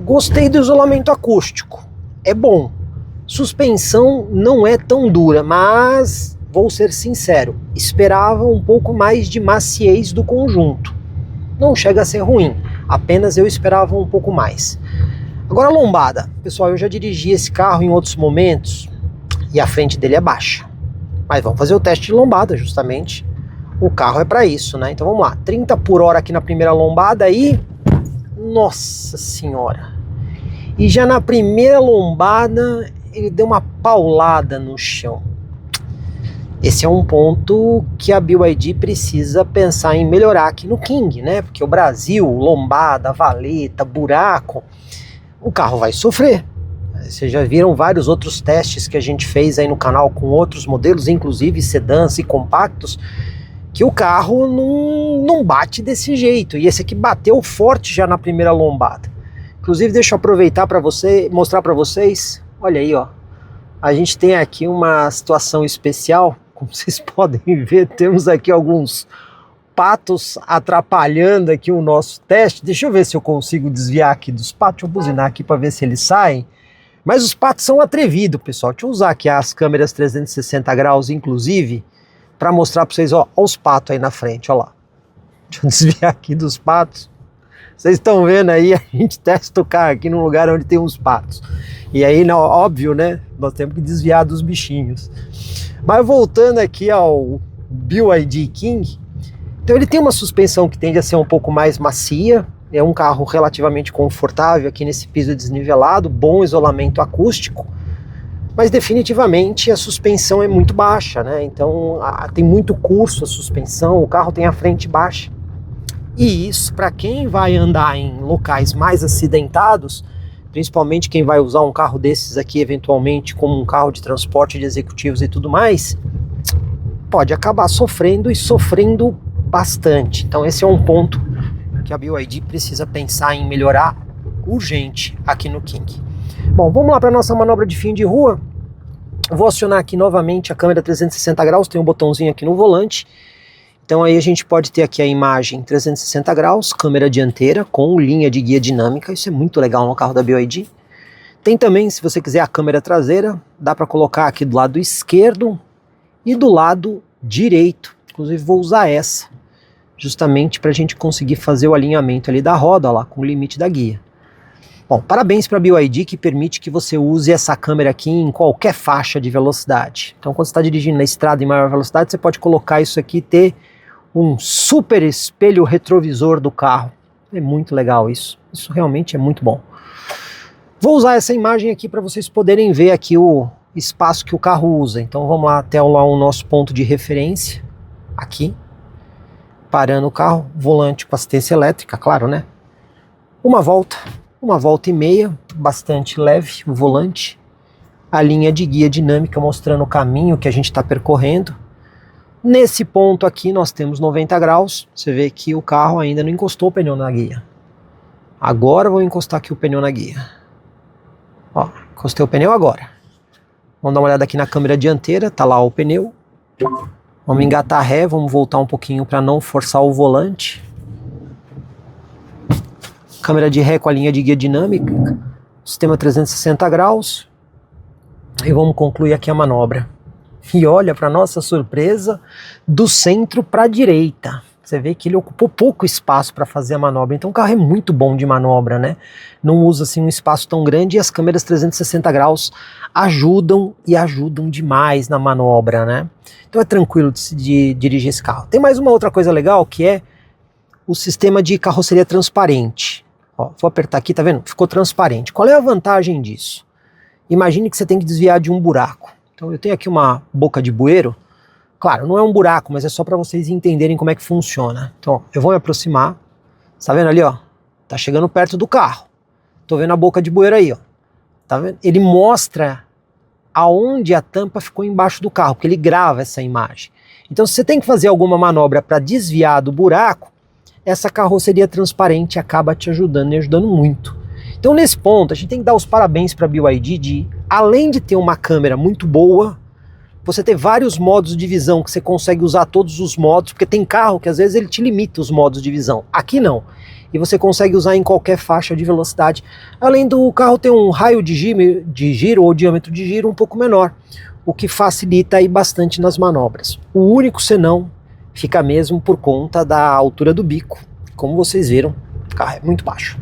Gostei do isolamento acústico, é bom. Suspensão não é tão dura, mas vou ser sincero, esperava um pouco mais de maciez do conjunto. Não chega a ser ruim, apenas eu esperava um pouco mais. Agora a lombada, pessoal, eu já dirigi esse carro em outros momentos e a frente dele é baixa. Mas vamos fazer o teste de lombada justamente, o carro é para isso, né? Então vamos lá, 30 por hora aqui na primeira lombada e... Nossa senhora! E já na primeira lombada ele deu uma paulada no chão. Esse é um ponto que a BYD precisa pensar em melhorar aqui no King, né? Porque o Brasil, lombada, valeta, buraco, o carro vai sofrer. Vocês já viram vários outros testes que a gente fez aí no canal com outros modelos, inclusive sedãs e compactos, que o carro não bate desse jeito. E esse aqui bateu forte já na primeira lombada. Inclusive, deixa eu aproveitar para mostrar para vocês. Olha aí, ó. A gente tem aqui uma situação especial. Como vocês podem ver, temos aqui alguns patos atrapalhando aqui o nosso teste. Deixa eu ver se eu consigo desviar aqui dos patos. Deixa eu buzinar aqui para ver se eles saem. Mas os patos são atrevidos, pessoal. Deixa eu usar aqui as câmeras 360 graus, inclusive, para mostrar para vocês, ó, os patos aí na frente, ó lá. Deixa eu desviar aqui dos patos. Vocês estão vendo aí, a gente testa o carro aqui num lugar onde tem uns patos. E aí, não, óbvio, né, nós temos que desviar dos bichinhos. Mas voltando aqui ao BYD King, então ele tem uma suspensão que tende a ser um pouco mais macia, é um carro relativamente confortável aqui nesse piso desnivelado, bom isolamento acústico. Mas definitivamente a suspensão é muito baixa, né? Então tem muito curso a suspensão, o carro tem a frente baixa. E isso, para quem vai andar em locais mais acidentados, principalmente quem vai usar um carro desses aqui eventualmente como um carro de transporte de executivos e tudo mais, pode acabar sofrendo e sofrendo bastante. Então esse é um ponto que a BYD precisa pensar em melhorar urgente aqui no King. Bom, vamos lá para nossa manobra de fim de rua. Vou acionar aqui novamente a câmera 360 graus, tem um botãozinho aqui no volante. Então aí a gente pode ter aqui a imagem 360 graus, câmera dianteira com linha de guia dinâmica, isso é muito legal no carro da BYD. Tem também, se você quiser, a câmera traseira, dá para colocar aqui do lado esquerdo e do lado direito. Inclusive vou usar essa, justamente para a gente conseguir fazer o alinhamento ali da roda, ó lá, com o limite da guia. Bom, parabéns para a BYD que permite que você use essa câmera aqui em qualquer faixa de velocidade. Então quando você está dirigindo na estrada em maior velocidade, você pode colocar isso aqui e ter um super espelho retrovisor do carro. É muito legal isso. Isso realmente é muito bom. Vou usar essa imagem aqui para vocês poderem ver aqui o espaço que o carro usa. Então vamos lá até lá o nosso ponto de referência. Aqui. Parando o carro. Volante com assistência elétrica, claro, né? Uma volta e meia. Bastante leve o volante. A linha de guia dinâmica mostrando o caminho que a gente está percorrendo. Nesse ponto aqui nós temos 90 graus, você vê que o carro ainda não encostou o pneu na guia. Agora eu vou encostar aqui o pneu na guia. Ó, encostei o pneu agora. Vamos dar uma olhada aqui na câmera dianteira, tá lá o pneu. Vamos engatar ré, vamos voltar um pouquinho para não forçar o volante. Câmera de ré com a linha de guia dinâmica, sistema 360 graus. E vamos concluir aqui a manobra. E olha, para nossa surpresa, do centro para a direita. Você vê que ele ocupou pouco espaço para fazer a manobra. Então o carro é muito bom de manobra, né? Não usa assim um espaço tão grande e as câmeras 360 graus ajudam e ajudam demais na manobra, né? Então é tranquilo de dirigir esse carro. Tem mais uma outra coisa legal que é o sistema de carroceria transparente. Ó, vou apertar aqui, tá vendo? Ficou transparente. Qual é a vantagem disso? Imagine que você tem que desviar de um buraco. Então eu tenho aqui uma boca de bueiro, claro, não é um buraco, mas é só para vocês entenderem como é que funciona. Então ó, eu vou me aproximar, tá vendo ali, ó? Tá chegando perto do carro, tô vendo a boca de bueiro aí, ó. Tá vendo? Ele mostra aonde a tampa ficou embaixo do carro, porque ele grava essa imagem. Então se você tem que fazer alguma manobra para desviar do buraco, essa carroceria transparente acaba te ajudando e ajudando muito. Então nesse ponto a gente tem que dar os parabéns para a BYD de, além de ter uma câmera muito boa, você ter vários modos de visão que você consegue usar todos os modos, porque tem carro que às vezes ele te limita os modos de visão, aqui não. E você consegue usar em qualquer faixa de velocidade, além do carro ter um raio de giro ou diâmetro de giro um pouco menor, o que facilita aí bastante nas manobras. O único senão fica mesmo por conta da altura do bico, como vocês viram, o carro é muito baixo.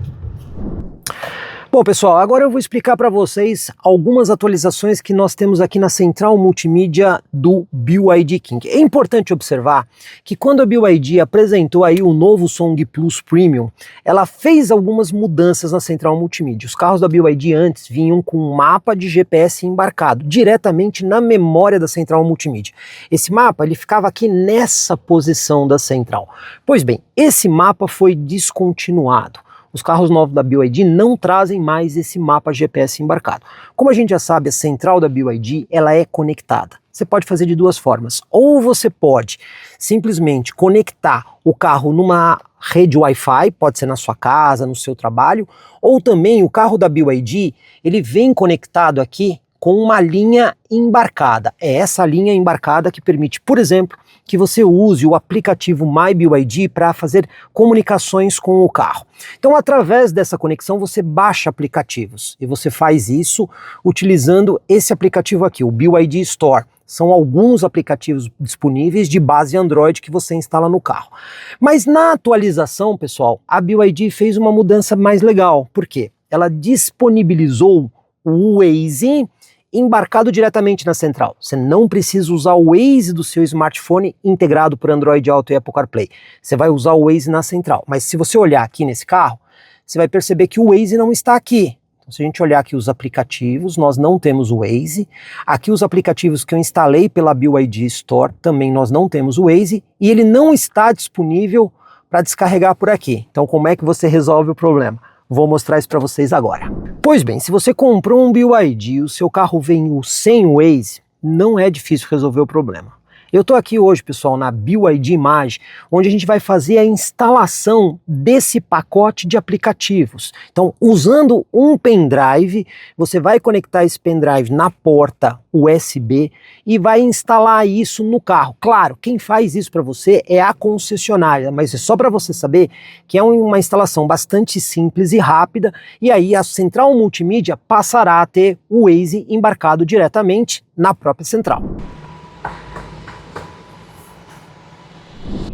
Bom pessoal, agora eu vou explicar para vocês algumas atualizações que nós temos aqui na central multimídia do BYD King. É importante observar que quando a BYD apresentou aí o novo Song Plus Premium, ela fez algumas mudanças na central multimídia. Os carros da BYD antes vinham com um mapa de GPS embarcado diretamente na memória da central multimídia. Esse mapa ele ficava aqui nessa posição da central. Pois bem, esse mapa foi descontinuado. Os carros novos da BYD não trazem mais esse mapa GPS embarcado. Como a gente já sabe, a central da BYD ela é conectada. Você pode fazer de duas formas. Ou você pode simplesmente conectar o carro numa rede Wi-Fi, pode ser na sua casa, no seu trabalho, ou também o carro da BYD, ele vem conectado aqui com uma linha embarcada. É essa linha embarcada que permite, por exemplo, que você use o aplicativo MyBYD para fazer comunicações com o carro. Então, através dessa conexão, você baixa aplicativos e você faz isso utilizando esse aplicativo aqui, o BYD Store. São alguns aplicativos disponíveis de base Android que você instala no carro. Mas na atualização, pessoal, a BYD fez uma mudança mais legal. Por quê? Ela disponibilizou o Waze embarcado diretamente na central. Você não precisa usar o Waze do seu smartphone integrado por Android Auto e Apple CarPlay. Você vai usar o Waze na central. Mas se você olhar aqui nesse carro, você vai perceber que o Waze não está aqui. Se a gente olhar aqui os aplicativos, nós não temos o Waze. Aqui os aplicativos que eu instalei pela BYD Store, também nós não temos o Waze. E ele não está disponível para descarregar por aqui. Então como é que você resolve o problema? Vou mostrar isso para vocês agora. Pois bem, se você comprou um BYD e o seu carro veio sem o Waze, não é difícil resolver o problema. Eu estou aqui hoje, pessoal, na BYD Image, onde a gente vai fazer a instalação desse pacote de aplicativos. Então, usando um pendrive, você vai conectar esse pendrive na porta USB e vai instalar isso no carro. Claro, quem faz isso para você é a concessionária, mas é só para você saber que é uma instalação bastante simples e rápida, e aí a central multimídia passará a ter o Waze embarcado diretamente na própria central.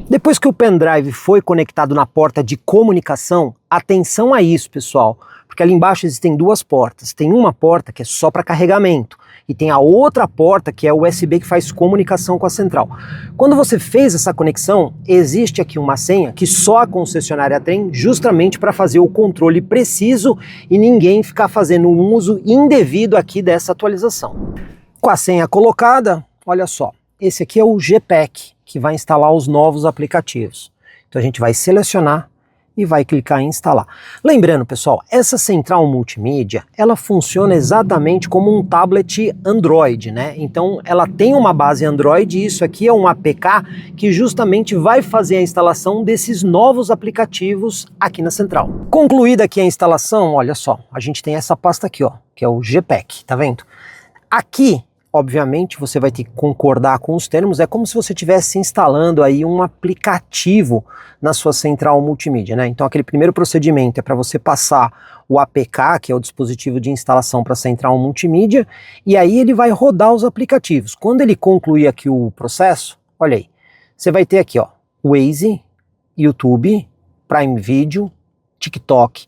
Depois que o pendrive foi conectado na porta de comunicação, atenção a isso, pessoal, porque ali embaixo existem duas portas. Tem uma porta que é só para carregamento e tem a outra porta que é o USB que faz comunicação com a central. Quando você fez essa conexão, existe aqui uma senha que só a concessionária tem justamente para fazer o controle preciso e ninguém ficar fazendo um uso indevido aqui dessa atualização. Com a senha colocada, olha só, esse aqui é o GPEC, que vai instalar os novos aplicativos. Então a gente vai selecionar e vai clicar em instalar. Lembrando, pessoal, essa central multimídia, ela funciona exatamente como um tablet Android, né? Então ela tem uma base Android e isso aqui é um APK que justamente vai fazer a instalação desses novos aplicativos aqui na central. Concluída aqui a instalação, olha só, a gente tem essa pasta aqui, ó, que é o GPEC, tá vendo? Aqui, obviamente, você vai ter que concordar com os termos, é como se você estivesse instalando aí um aplicativo na sua central multimídia, né? Então aquele primeiro procedimento é para você passar o APK, que é o dispositivo de instalação para a central multimídia, e aí ele vai rodar os aplicativos. Quando ele concluir aqui o processo, olha aí, você vai ter aqui, ó, Waze, YouTube, Prime Video, TikTok,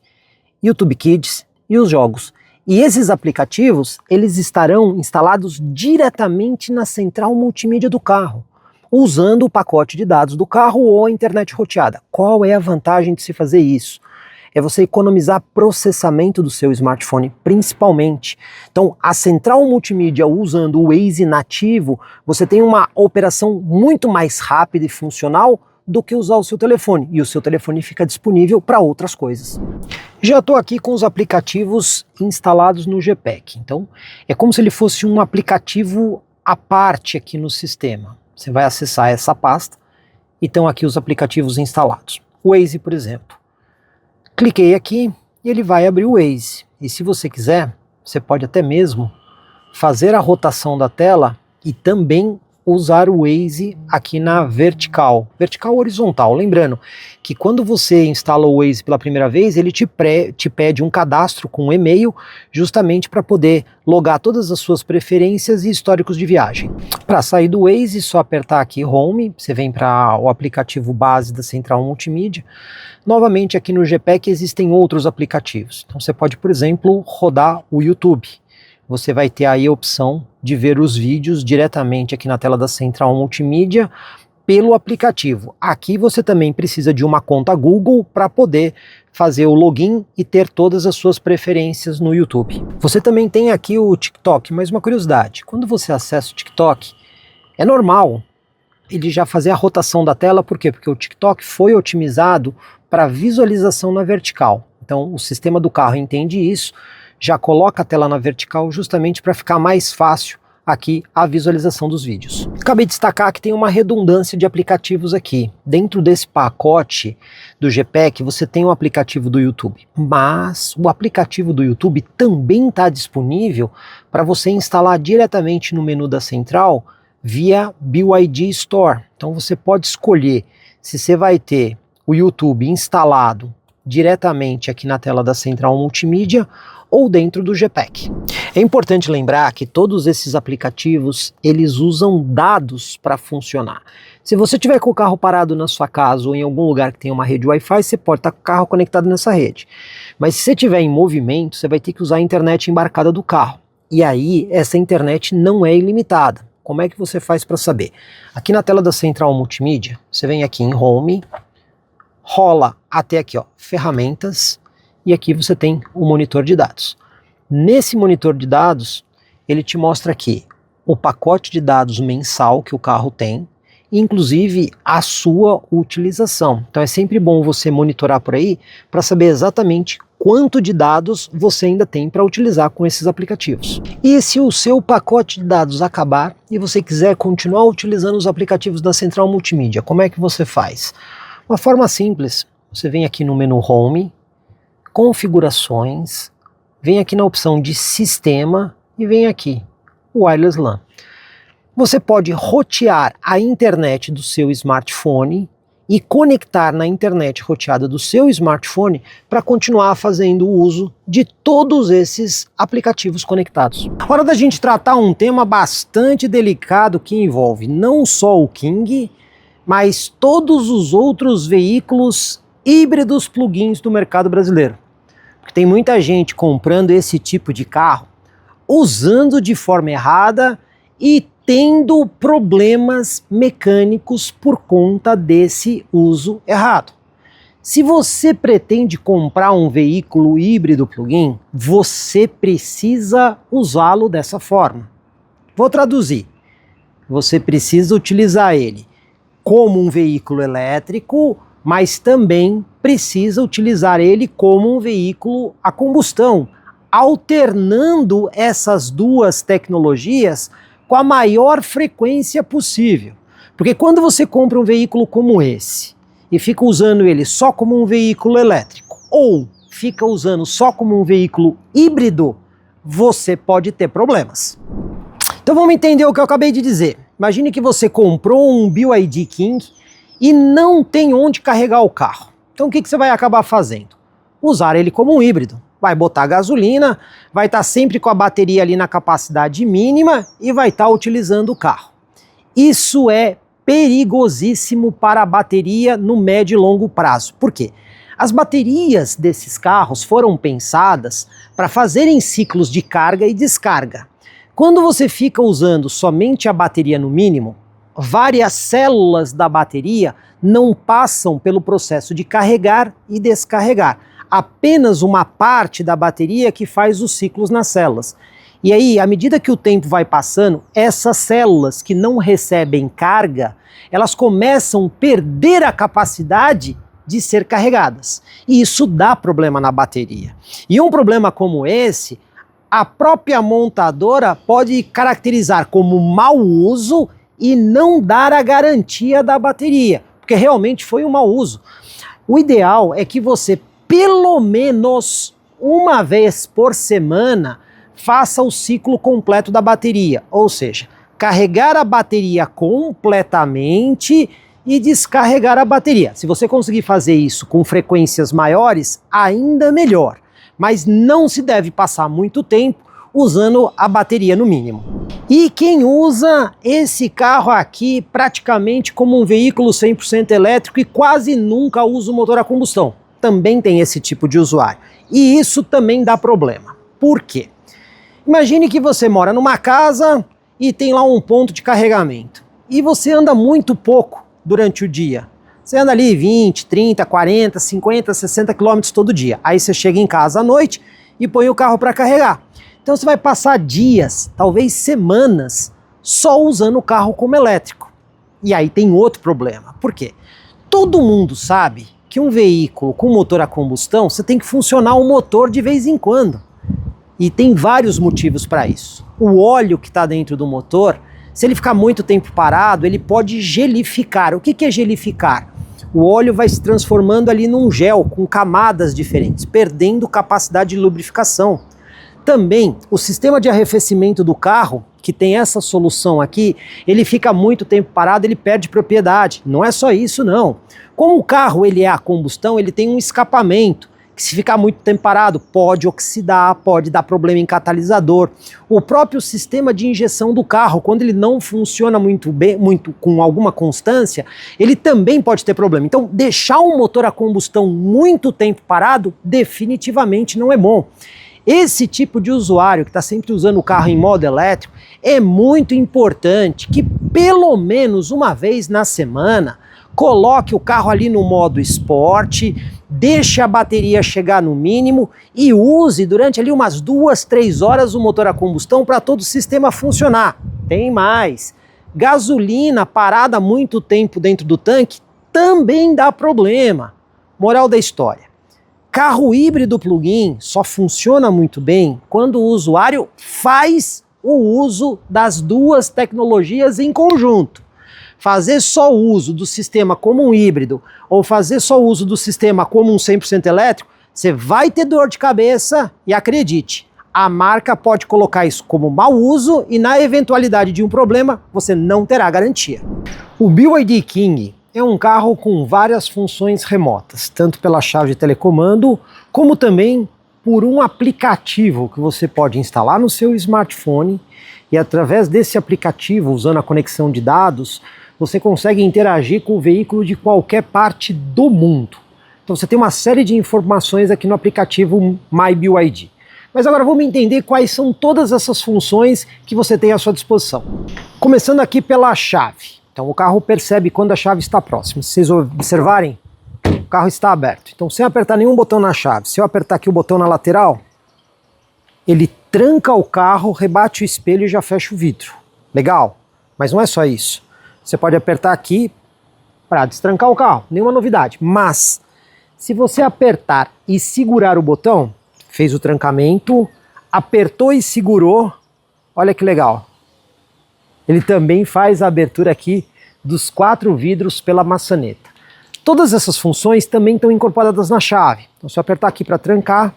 YouTube Kids e os jogos. E esses aplicativos, eles estarão instalados diretamente na central multimídia do carro, usando o pacote de dados do carro ou a internet roteada. Qual é a vantagem de se fazer isso? É você economizar processamento do seu smartphone, principalmente. Então, a central multimídia usando o Waze nativo, você tem uma operação muito mais rápida e funcional do que usar o seu telefone, e o seu telefone fica disponível para outras coisas. Já estou aqui com os aplicativos instalados no GPEC, então é como se ele fosse um aplicativo à parte aqui no sistema. Você vai acessar essa pasta e estão aqui os aplicativos instalados. O Waze, por exemplo. Cliquei aqui e ele vai abrir o Waze. E se você quiser, você pode até mesmo fazer a rotação da tela e também usar o Waze aqui na vertical horizontal. Lembrando que quando você instala o Waze pela primeira vez, ele te pede um cadastro com um e-mail, justamente para poder logar todas as suas preferências e históricos de viagem. Para sair do Waze, só apertar aqui Home, você vem para o aplicativo base da central multimídia. Novamente aqui no GPEC existem outros aplicativos. Então você pode, por exemplo, rodar o YouTube. Você vai ter aí a opção de ver os vídeos diretamente aqui na tela da central multimídia pelo aplicativo. Aqui você também precisa de uma conta Google para poder fazer o login e ter todas as suas preferências no YouTube. Você também tem aqui o TikTok, mas uma curiosidade, quando você acessa o TikTok, é normal ele já fazer a rotação da tela, por quê? Porque o TikTok foi otimizado para visualização na vertical. Então o sistema do carro entende isso, já coloca a tela na vertical justamente para ficar mais fácil aqui a visualização dos vídeos. Acabei de destacar que tem uma redundância de aplicativos aqui. Dentro desse pacote do GPEC você tem o aplicativo do YouTube, mas o aplicativo do YouTube também está disponível para você instalar diretamente no menu da central via BYD Store. Então você pode escolher se você vai ter o YouTube instalado diretamente aqui na tela da central multimídia ou dentro do GPEC. É importante lembrar que todos esses aplicativos, eles usam dados para funcionar. Se você tiver com o carro parado na sua casa ou em algum lugar que tem uma rede Wi-Fi, você pode estar com o carro conectado nessa rede. Mas se você estiver em movimento, você vai ter que usar a internet embarcada do carro. E aí, essa internet não é ilimitada. Como é que você faz para saber? Aqui na tela da central multimídia, você vem aqui em Home, rola até aqui, ó, ferramentas, e aqui você tem o monitor de dados. Nesse monitor de dados, ele te mostra aqui o pacote de dados mensal que o carro tem, inclusive a sua utilização. Então é sempre bom você monitorar por aí para saber exatamente quanto de dados você ainda tem para utilizar com esses aplicativos. E se o seu pacote de dados acabar e você quiser continuar utilizando os aplicativos da Central Multimídia, como é que você faz? Uma forma simples, você vem aqui no menu Home, Configurações, vem aqui na opção de Sistema e vem aqui, Wireless LAN. Você pode rotear a internet do seu smartphone e conectar na internet roteada do seu smartphone para continuar fazendo uso de todos esses aplicativos conectados. Hora da gente tratar um tema bastante delicado que envolve não só o King, mas todos os outros veículos híbridos plug-ins do mercado brasileiro. Porque tem muita gente comprando esse tipo de carro, usando de forma errada e tendo problemas mecânicos por conta desse uso errado. Se você pretende comprar um veículo híbrido plug-in, você precisa usá-lo dessa forma. Vou traduzir. Você precisa utilizar ele como um veículo elétrico, mas também precisa utilizar ele como um veículo a combustão, alternando essas duas tecnologias com a maior frequência possível. Porque quando você compra um veículo como esse e fica usando ele só como um veículo elétrico ou fica usando só como um veículo híbrido, você pode ter problemas. Então vamos entender o que eu acabei de dizer. Imagine que você comprou um BYD King e não tem onde carregar o carro. Então o que você vai acabar fazendo? Usar ele como um híbrido. Vai botar gasolina, vai estar sempre com a bateria ali na capacidade mínima e vai estar utilizando o carro. Isso é perigosíssimo para a bateria no médio e longo prazo. Por quê? As baterias desses carros foram pensadas para fazerem ciclos de carga e descarga. Quando você fica usando somente a bateria no mínimo, várias células da bateria não passam pelo processo de carregar e descarregar. Apenas uma parte da bateria que faz os ciclos nas células. E aí, à medida que o tempo vai passando, essas células que não recebem carga, elas começam a perder a capacidade de ser carregadas. E isso dá problema na bateria. E um problema como esse, a própria montadora pode caracterizar como mau uso e não dar a garantia da bateria, porque realmente foi um mau uso. O ideal é que você pelo menos uma vez por semana faça o ciclo completo da bateria, ou seja, carregar a bateria completamente e descarregar a bateria. Se você conseguir fazer isso com frequências maiores, ainda melhor, mas não se deve passar muito tempo usando a bateria no mínimo. E quem usa esse carro aqui praticamente como um veículo 100% elétrico e quase nunca usa o motor a combustão? Também tem esse tipo de usuário. E isso também dá problema. Por quê? Imagine que você mora numa casa e tem lá um ponto de carregamento. E você anda muito pouco durante o dia. Você anda ali 20, 30, 40, 50, 60 quilômetros todo dia. Aí você chega em casa à noite e põe o carro para carregar. Então você vai passar dias, talvez semanas, só usando o carro como elétrico. E aí tem outro problema. Por quê? Todo mundo sabe que um veículo com motor a combustão, você tem que funcionar o motor de vez em quando. E tem vários motivos para isso. O óleo que está dentro do motor, se ele ficar muito tempo parado, ele pode gelificar. O que é gelificar? O óleo vai se transformando ali num gel com camadas diferentes, perdendo capacidade de lubrificação. Também, o sistema de arrefecimento do carro, que tem essa solução aqui, ele fica muito tempo parado, ele perde propriedade. Não é só isso, não. Como o carro ele é a combustão, ele tem um escapamento, que se ficar muito tempo parado, pode oxidar, pode dar problema em catalisador. O próprio sistema de injeção do carro, quando ele não funciona muito bem, com alguma constância, ele também pode ter problema. Então, deixar um motor a combustão muito tempo parado, definitivamente não é bom. Esse tipo de usuário que está sempre usando o carro em modo elétrico, é muito importante que pelo menos uma vez na semana coloque o carro ali no modo esporte deixe a bateria chegar no mínimo e use durante ali umas 2, 3 horas o motor a combustão para todo o sistema funcionar. Tem mais. Gasolina parada muito tempo dentro do tanque também dá problema. Moral da história. Carro híbrido plug-in só funciona muito bem quando o usuário faz o uso das duas tecnologias em conjunto. Fazer só o uso do sistema como um híbrido ou fazer só o uso do sistema como um 100% elétrico, você vai ter dor de cabeça e acredite, a marca pode colocar isso como mau uso e na eventualidade de um problema, você não terá garantia. O BYD King é um carro com várias funções remotas, tanto pela chave de telecomando, como também por um aplicativo que você pode instalar no seu smartphone e através desse aplicativo, usando a conexão de dados, você consegue interagir com o veículo de qualquer parte do mundo. Então você tem uma série de informações aqui no aplicativo MyBYD. Mas agora vamos entender quais são todas essas funções que você tem à sua disposição. Começando aqui pela chave. Então o carro percebe quando a chave está próxima. Se vocês observarem, o carro está aberto. Então sem apertar nenhum botão na chave, se eu apertar aqui o botão na lateral, ele tranca o carro, rebate o espelho e já fecha o vidro. Legal? Mas não é só isso. Você pode apertar aqui para destrancar o carro, nenhuma novidade. Mas, se você apertar e segurar o botão, fez o trancamento, apertou e segurou, olha que legal. Ele também faz a abertura aqui dos 4 vidros pela maçaneta. Todas essas funções também estão incorporadas na chave. Então, se eu apertar aqui para trancar,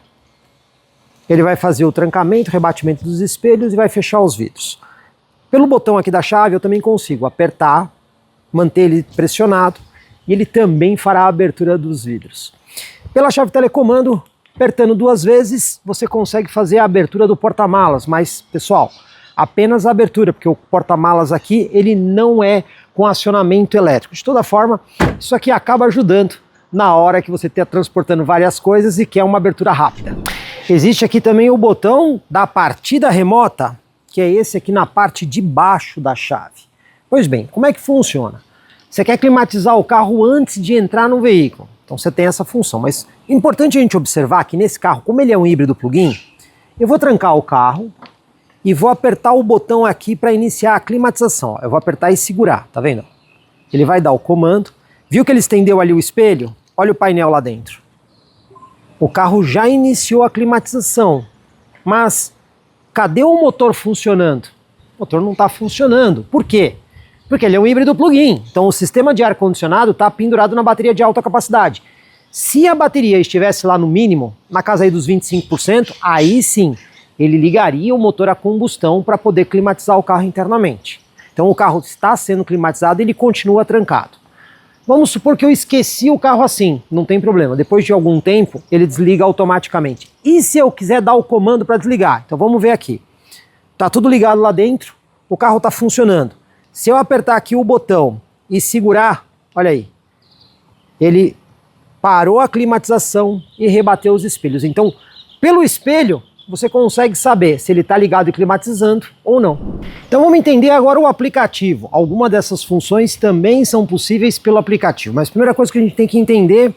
ele vai fazer o trancamento, rebatimento dos espelhos e vai fechar os vidros. Pelo botão aqui da chave eu também consigo apertar, manter ele pressionado e ele também fará a abertura dos vidros. Pela chave telecomando, apertando 2 vezes, você consegue fazer a abertura do porta-malas, mas pessoal, apenas a abertura, porque o porta-malas aqui ele não é com acionamento elétrico. De toda forma, isso aqui acaba ajudando na hora que você está transportando várias coisas e quer uma abertura rápida. Existe aqui também o botão da partida remota, que é esse aqui na parte de baixo da chave. Pois bem, como é que funciona? Você quer climatizar o carro antes de entrar no veículo, então você tem essa função, mas é importante a gente observar que nesse carro, como ele é um híbrido plug-in, eu vou trancar o carro e vou apertar o botão aqui para iniciar a climatização. Eu vou apertar e segurar, tá vendo? Ele vai dar o comando, viu que ele estendeu ali o espelho? Olha o painel lá dentro. O carro já iniciou a climatização, mas cadê o motor funcionando? O motor não está funcionando. Por quê? Porque ele é um híbrido plug-in. Então o sistema de ar-condicionado está pendurado na bateria de alta capacidade. Se a bateria estivesse lá no mínimo, na casa aí dos 25%, aí sim, ele ligaria o motor a combustão para poder climatizar o carro internamente. Então o carro está sendo climatizado e ele continua trancado. Vamos supor que eu esqueci o carro assim, não tem problema. Depois de algum tempo, ele desliga automaticamente. E se eu quiser dar o comando para desligar? Então vamos ver aqui. Tá tudo ligado lá dentro, o carro está funcionando. Se eu apertar aqui o botão e segurar, olha aí, ele parou a climatização e rebateu os espelhos. Então, pelo espelho, você consegue saber se ele está ligado e climatizando ou não. Então vamos entender agora o aplicativo. Algumas dessas funções também são possíveis pelo aplicativo, mas a primeira coisa que a gente tem que entender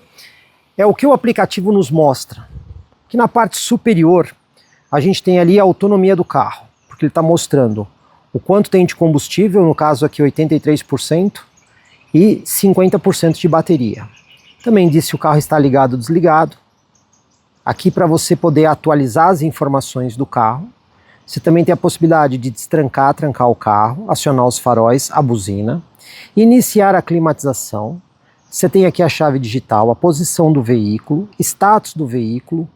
é o que o aplicativo nos mostra. Que na parte superior a gente tem ali a autonomia do carro, porque ele está mostrando o quanto tem de combustível, no caso aqui 83%, e 50% de bateria. Também diz se o carro está ligado ou desligado. Aqui para você poder atualizar as informações do carro. Você também tem a possibilidade de destrancar, trancar o carro, acionar os faróis, a buzina, iniciar a climatização. Você tem aqui a chave digital, a posição do veículo, status do veículo,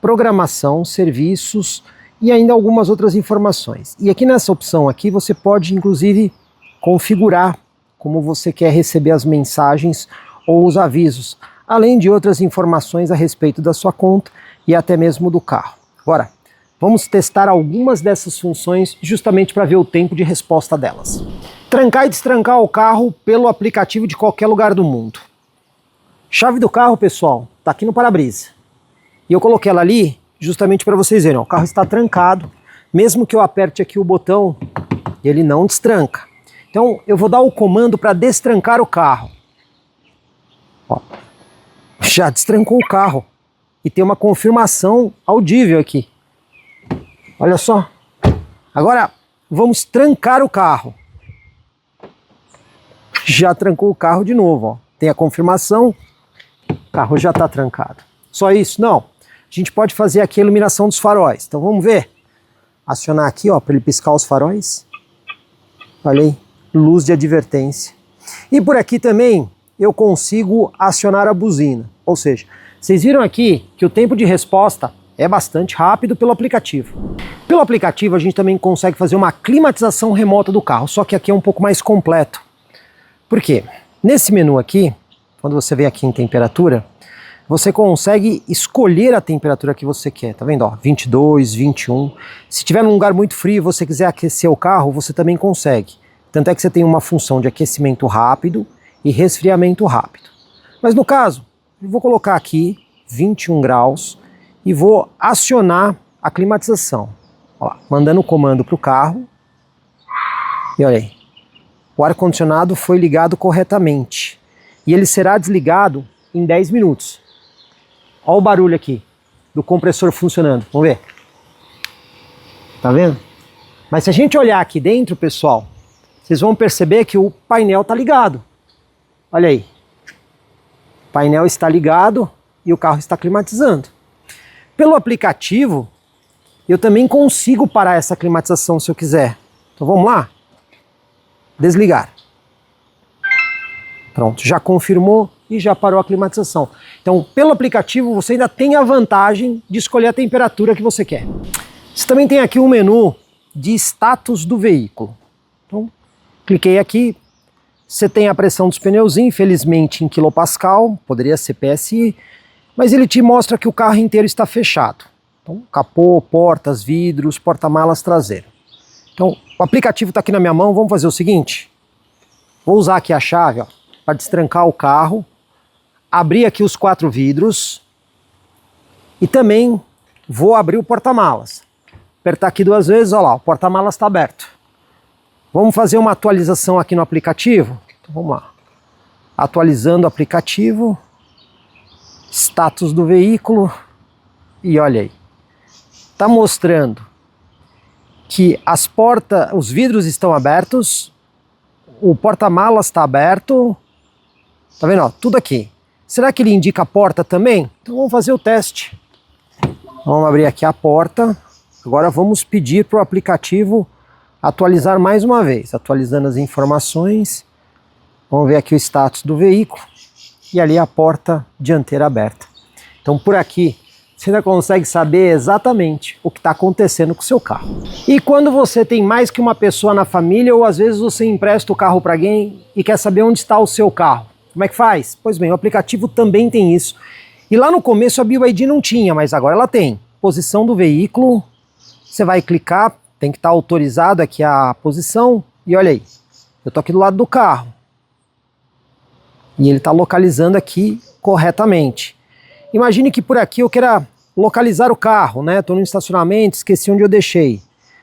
programação, serviços e ainda algumas outras informações. E aqui nessa opção aqui você pode inclusive configurar como você quer receber as mensagens ou os avisos, além de outras informações a respeito da sua conta e até mesmo do carro. Agora, vamos testar algumas dessas funções justamente para ver o tempo de resposta delas. Trancar e destrancar o carro pelo aplicativo de qualquer lugar do mundo. Chave do carro, pessoal, está aqui no para-brisa. E eu coloquei ela ali justamente para vocês verem, ó, o carro está trancado, mesmo que eu aperte aqui o botão, ele não destranca. Então eu vou dar o comando para destrancar o carro. Ó. Já destrancou o carro. E tem uma confirmação audível aqui. Olha só. Agora vamos trancar o carro. Já trancou o carro de novo, ó. Tem a confirmação, o carro já está trancado. Só isso? Não. A gente pode fazer aqui a iluminação dos faróis. Então vamos ver. Acionar aqui, ó, para ele piscar os faróis. Olha aí, luz de advertência. E por aqui também eu consigo acionar a buzina. Ou seja, vocês viram aqui que o tempo de resposta é bastante rápido pelo aplicativo. Pelo aplicativo a gente também consegue fazer uma climatização remota do carro, só que aqui é um pouco mais completo. Por quê? Nesse menu aqui, quando você vem aqui em temperatura, você consegue escolher a temperatura que você quer, tá vendo? Ó, 22, 21. Se tiver num lugar muito frio e você quiser aquecer o carro, você também consegue. Tanto é que você tem uma função de aquecimento rápido e resfriamento rápido. Mas no caso, eu vou colocar aqui 21 graus e vou acionar a climatização. Ó, mandando o comando para o carro. E olha aí. O ar-condicionado foi ligado corretamente. E ele será desligado em 10 minutos. Olha o barulho aqui do compressor funcionando. Vamos ver. Tá vendo? Mas se a gente olhar aqui dentro, pessoal, vocês vão perceber que o painel está ligado. Olha aí. O painel está ligado e o carro está climatizando. Pelo aplicativo, eu também consigo parar essa climatização se eu quiser. Então vamos lá? Desligar. Pronto, já confirmou e já parou a climatização. Então, pelo aplicativo, você ainda tem a vantagem de escolher a temperatura que você quer. Você também tem aqui um menu de status do veículo. Então, cliquei aqui, você tem a pressão dos pneus, infelizmente em quilopascal, poderia ser PSI, mas ele te mostra que o carro inteiro está fechado. Então, capô, portas, vidros, porta-malas traseiro. Então, o aplicativo está aqui na minha mão, vamos fazer o seguinte. Vou usar aqui a chave, ó, para destrancar o carro, abrir aqui os 4 vidros e também vou abrir o porta-malas. Apertar aqui 2 vezes, olha lá, o porta-malas está aberto. Vamos fazer uma atualização aqui no aplicativo? Então vamos lá. Atualizando o aplicativo, status do veículo e olha aí. Está mostrando que as portas, os vidros estão abertos, o porta-malas está aberto, tá vendo, ó, tudo aqui. Será que ele indica a porta também? Então vamos fazer o teste. Vamos abrir aqui a porta, agora vamos pedir para o aplicativo atualizar mais uma vez, atualizando as informações, vamos ver aqui o status do veículo e ali a porta dianteira aberta. Então por aqui você ainda consegue saber exatamente o que está acontecendo com o seu carro. E quando você tem mais que uma pessoa na família, ou às vezes você empresta o carro para alguém e quer saber onde está o seu carro, como é que faz? Pois bem, o aplicativo também tem isso. E lá no começo a BYD não tinha, mas agora ela tem. Posição do veículo, você vai clicar, tem que estar autorizado aqui a posição, e olha aí, eu estou aqui do lado do carro. E ele está localizando aqui corretamente. Imagine que por aqui eu queira localizar o carro, né? Estou no estacionamento, esqueci onde eu deixei.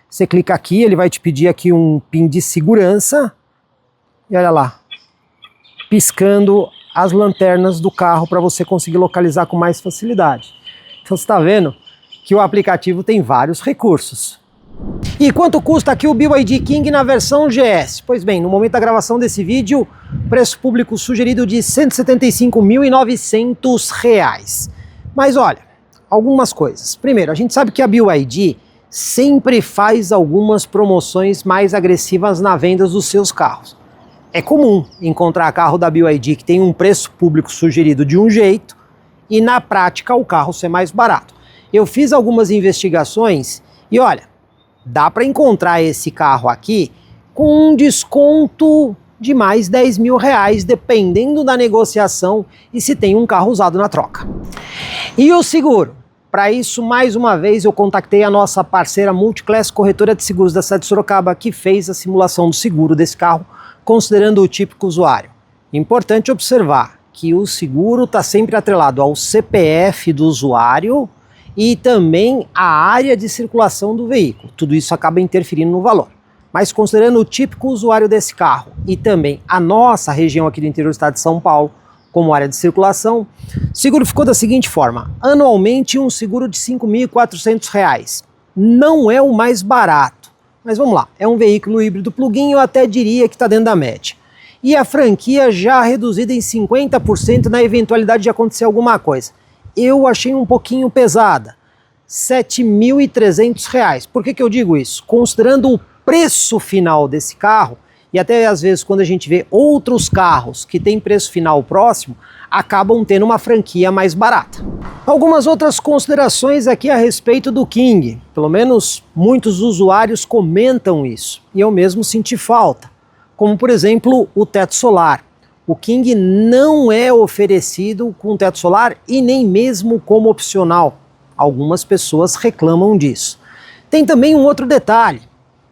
Você clica aqui, ele vai te pedir aqui um PIN de segurança. E olha lá, piscando as lanternas do carro para você conseguir localizar com mais facilidade. Então você está vendo que o aplicativo tem vários recursos. E quanto custa aqui o BYD King na versão GS? Pois bem, no momento da gravação desse vídeo, preço público sugerido de R$ 175.900. Mas olha, algumas coisas. Primeiro, a gente sabe que a BYD sempre faz algumas promoções mais agressivas na venda dos seus carros. É comum encontrar carro da BYD que tem um preço público sugerido de um jeito e na prática o carro ser mais barato. Eu fiz algumas investigações e olha, dá para encontrar esse carro aqui com um desconto de mais R$ 10.000, dependendo da negociação e se tem um carro usado na troca. E o seguro? Para isso, mais uma vez, eu contactei a nossa parceira Multiclass, corretora de seguros da cidade de Sorocaba, que fez a simulação do seguro desse carro, considerando o típico usuário. Importante observar que o seguro está sempre atrelado ao CPF do usuário e também à área de circulação do veículo. Tudo isso acaba interferindo no valor. Mas considerando o típico usuário desse carro e também a nossa região aqui do interior do estado de São Paulo, como área de circulação. O seguro ficou da seguinte forma: anualmente um seguro de R$ 5.400. Não é o mais barato, mas vamos lá, é um veículo híbrido plug-in, eu até diria que está dentro da média. E a franquia já reduzida em 50% na eventualidade de acontecer alguma coisa. Eu achei um pouquinho pesada, R$ 7.300. Por que eu digo isso? Considerando o preço final desse carro, e até às vezes quando a gente vê outros carros que têm preço final próximo, acabam tendo uma franquia mais barata. Algumas outras considerações aqui a respeito do King, pelo menos muitos usuários comentam isso, e eu mesmo senti falta, como por exemplo o teto solar. O King não é oferecido com teto solar e nem mesmo como opcional. Algumas pessoas reclamam disso. Tem também um outro detalhe.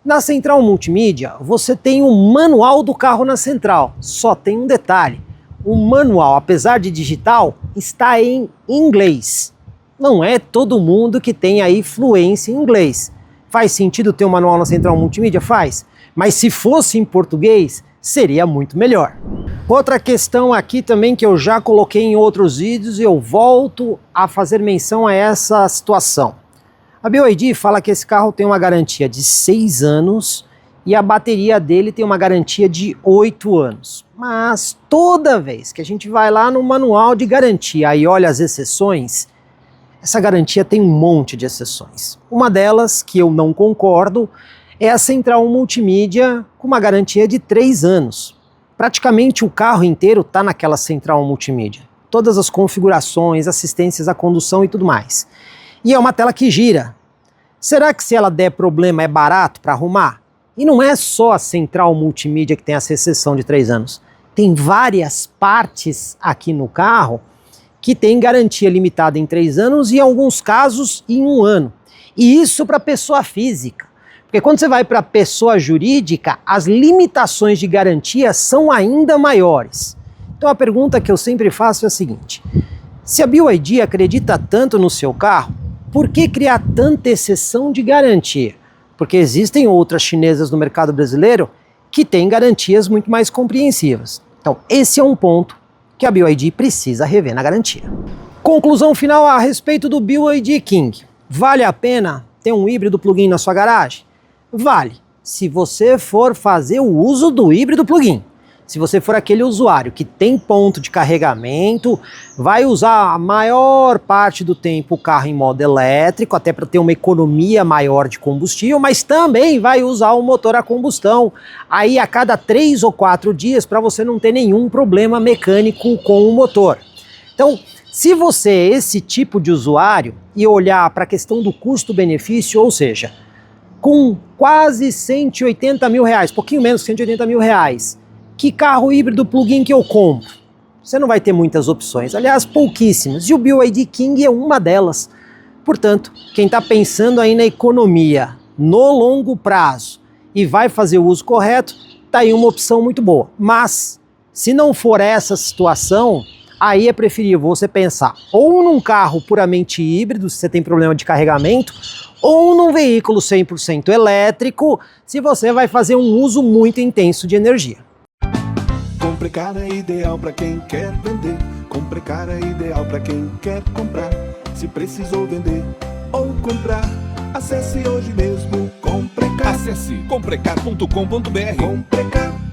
Na central multimídia, você tem o manual do carro na central. Só tem um detalhe. O manual, apesar de digital, está em inglês. Não é todo mundo que tem aí fluência em inglês. Faz sentido ter um manual na central multimídia? Faz. Mas se fosse em português, seria muito melhor. Outra questão aqui também que eu já coloquei em outros vídeos e eu volto a fazer menção a essa situação. A BYD fala que esse carro tem uma garantia de 6 anos e a bateria dele tem uma garantia de 8 anos. Mas toda vez que a gente vai lá no manual de garantia e olha as exceções, essa garantia tem um monte de exceções. Uma delas, que eu não concordo, é a central multimídia com uma garantia de 3 anos. Praticamente o carro inteiro está naquela central multimídia. Todas as configurações, assistências à condução e tudo mais. E é uma tela que gira. Será que se ela der problema é barato para arrumar? E não é só a central multimídia que tem essa exceção de 3 anos. Tem várias partes aqui no carro que tem garantia limitada em 3 anos e em alguns casos em 1 ano. E isso para pessoa física. Porque quando você vai para pessoa jurídica, as limitações de garantia são ainda maiores. Então a pergunta que eu sempre faço é a seguinte: se a BYD acredita tanto no seu carro, por que criar tanta exceção de garantia? Porque existem outras chinesas no mercado brasileiro que têm garantias muito mais compreensivas. Então esse é um ponto que a BYD precisa rever na garantia. Conclusão final a respeito do BYD King. Vale a pena ter um híbrido plug-in na sua garagem? Vale, se você for fazer o uso do híbrido plug-in. Se você for aquele usuário que tem ponto de carregamento, vai usar a maior parte do tempo o carro em modo elétrico, até para ter uma economia maior de combustível, mas também vai usar o motor a combustão aí a cada 3 ou 4 dias para você não ter nenhum problema mecânico com o motor. Então, se você é esse tipo de usuário e olhar para a questão do custo-benefício, ou seja, com quase 180 mil reais, pouquinho menos que 180 mil reais, que carro híbrido plug-in que eu compro? Você não vai ter muitas opções, aliás, pouquíssimas, e o BYD King é uma delas. Portanto, quem está pensando aí na economia no longo prazo e vai fazer o uso correto, está aí uma opção muito boa. Mas, se não for essa situação, aí é preferível você pensar ou num carro puramente híbrido, se você tem problema de carregamento, ou num veículo 100% elétrico, se você vai fazer um uso muito intenso de energia. Comprecar é ideal para quem quer vender. Comprecar é ideal para quem quer comprar. Se precisou vender ou comprar, acesse hoje mesmo Comprecar. Acesse comprecar.com.br. Comprecar.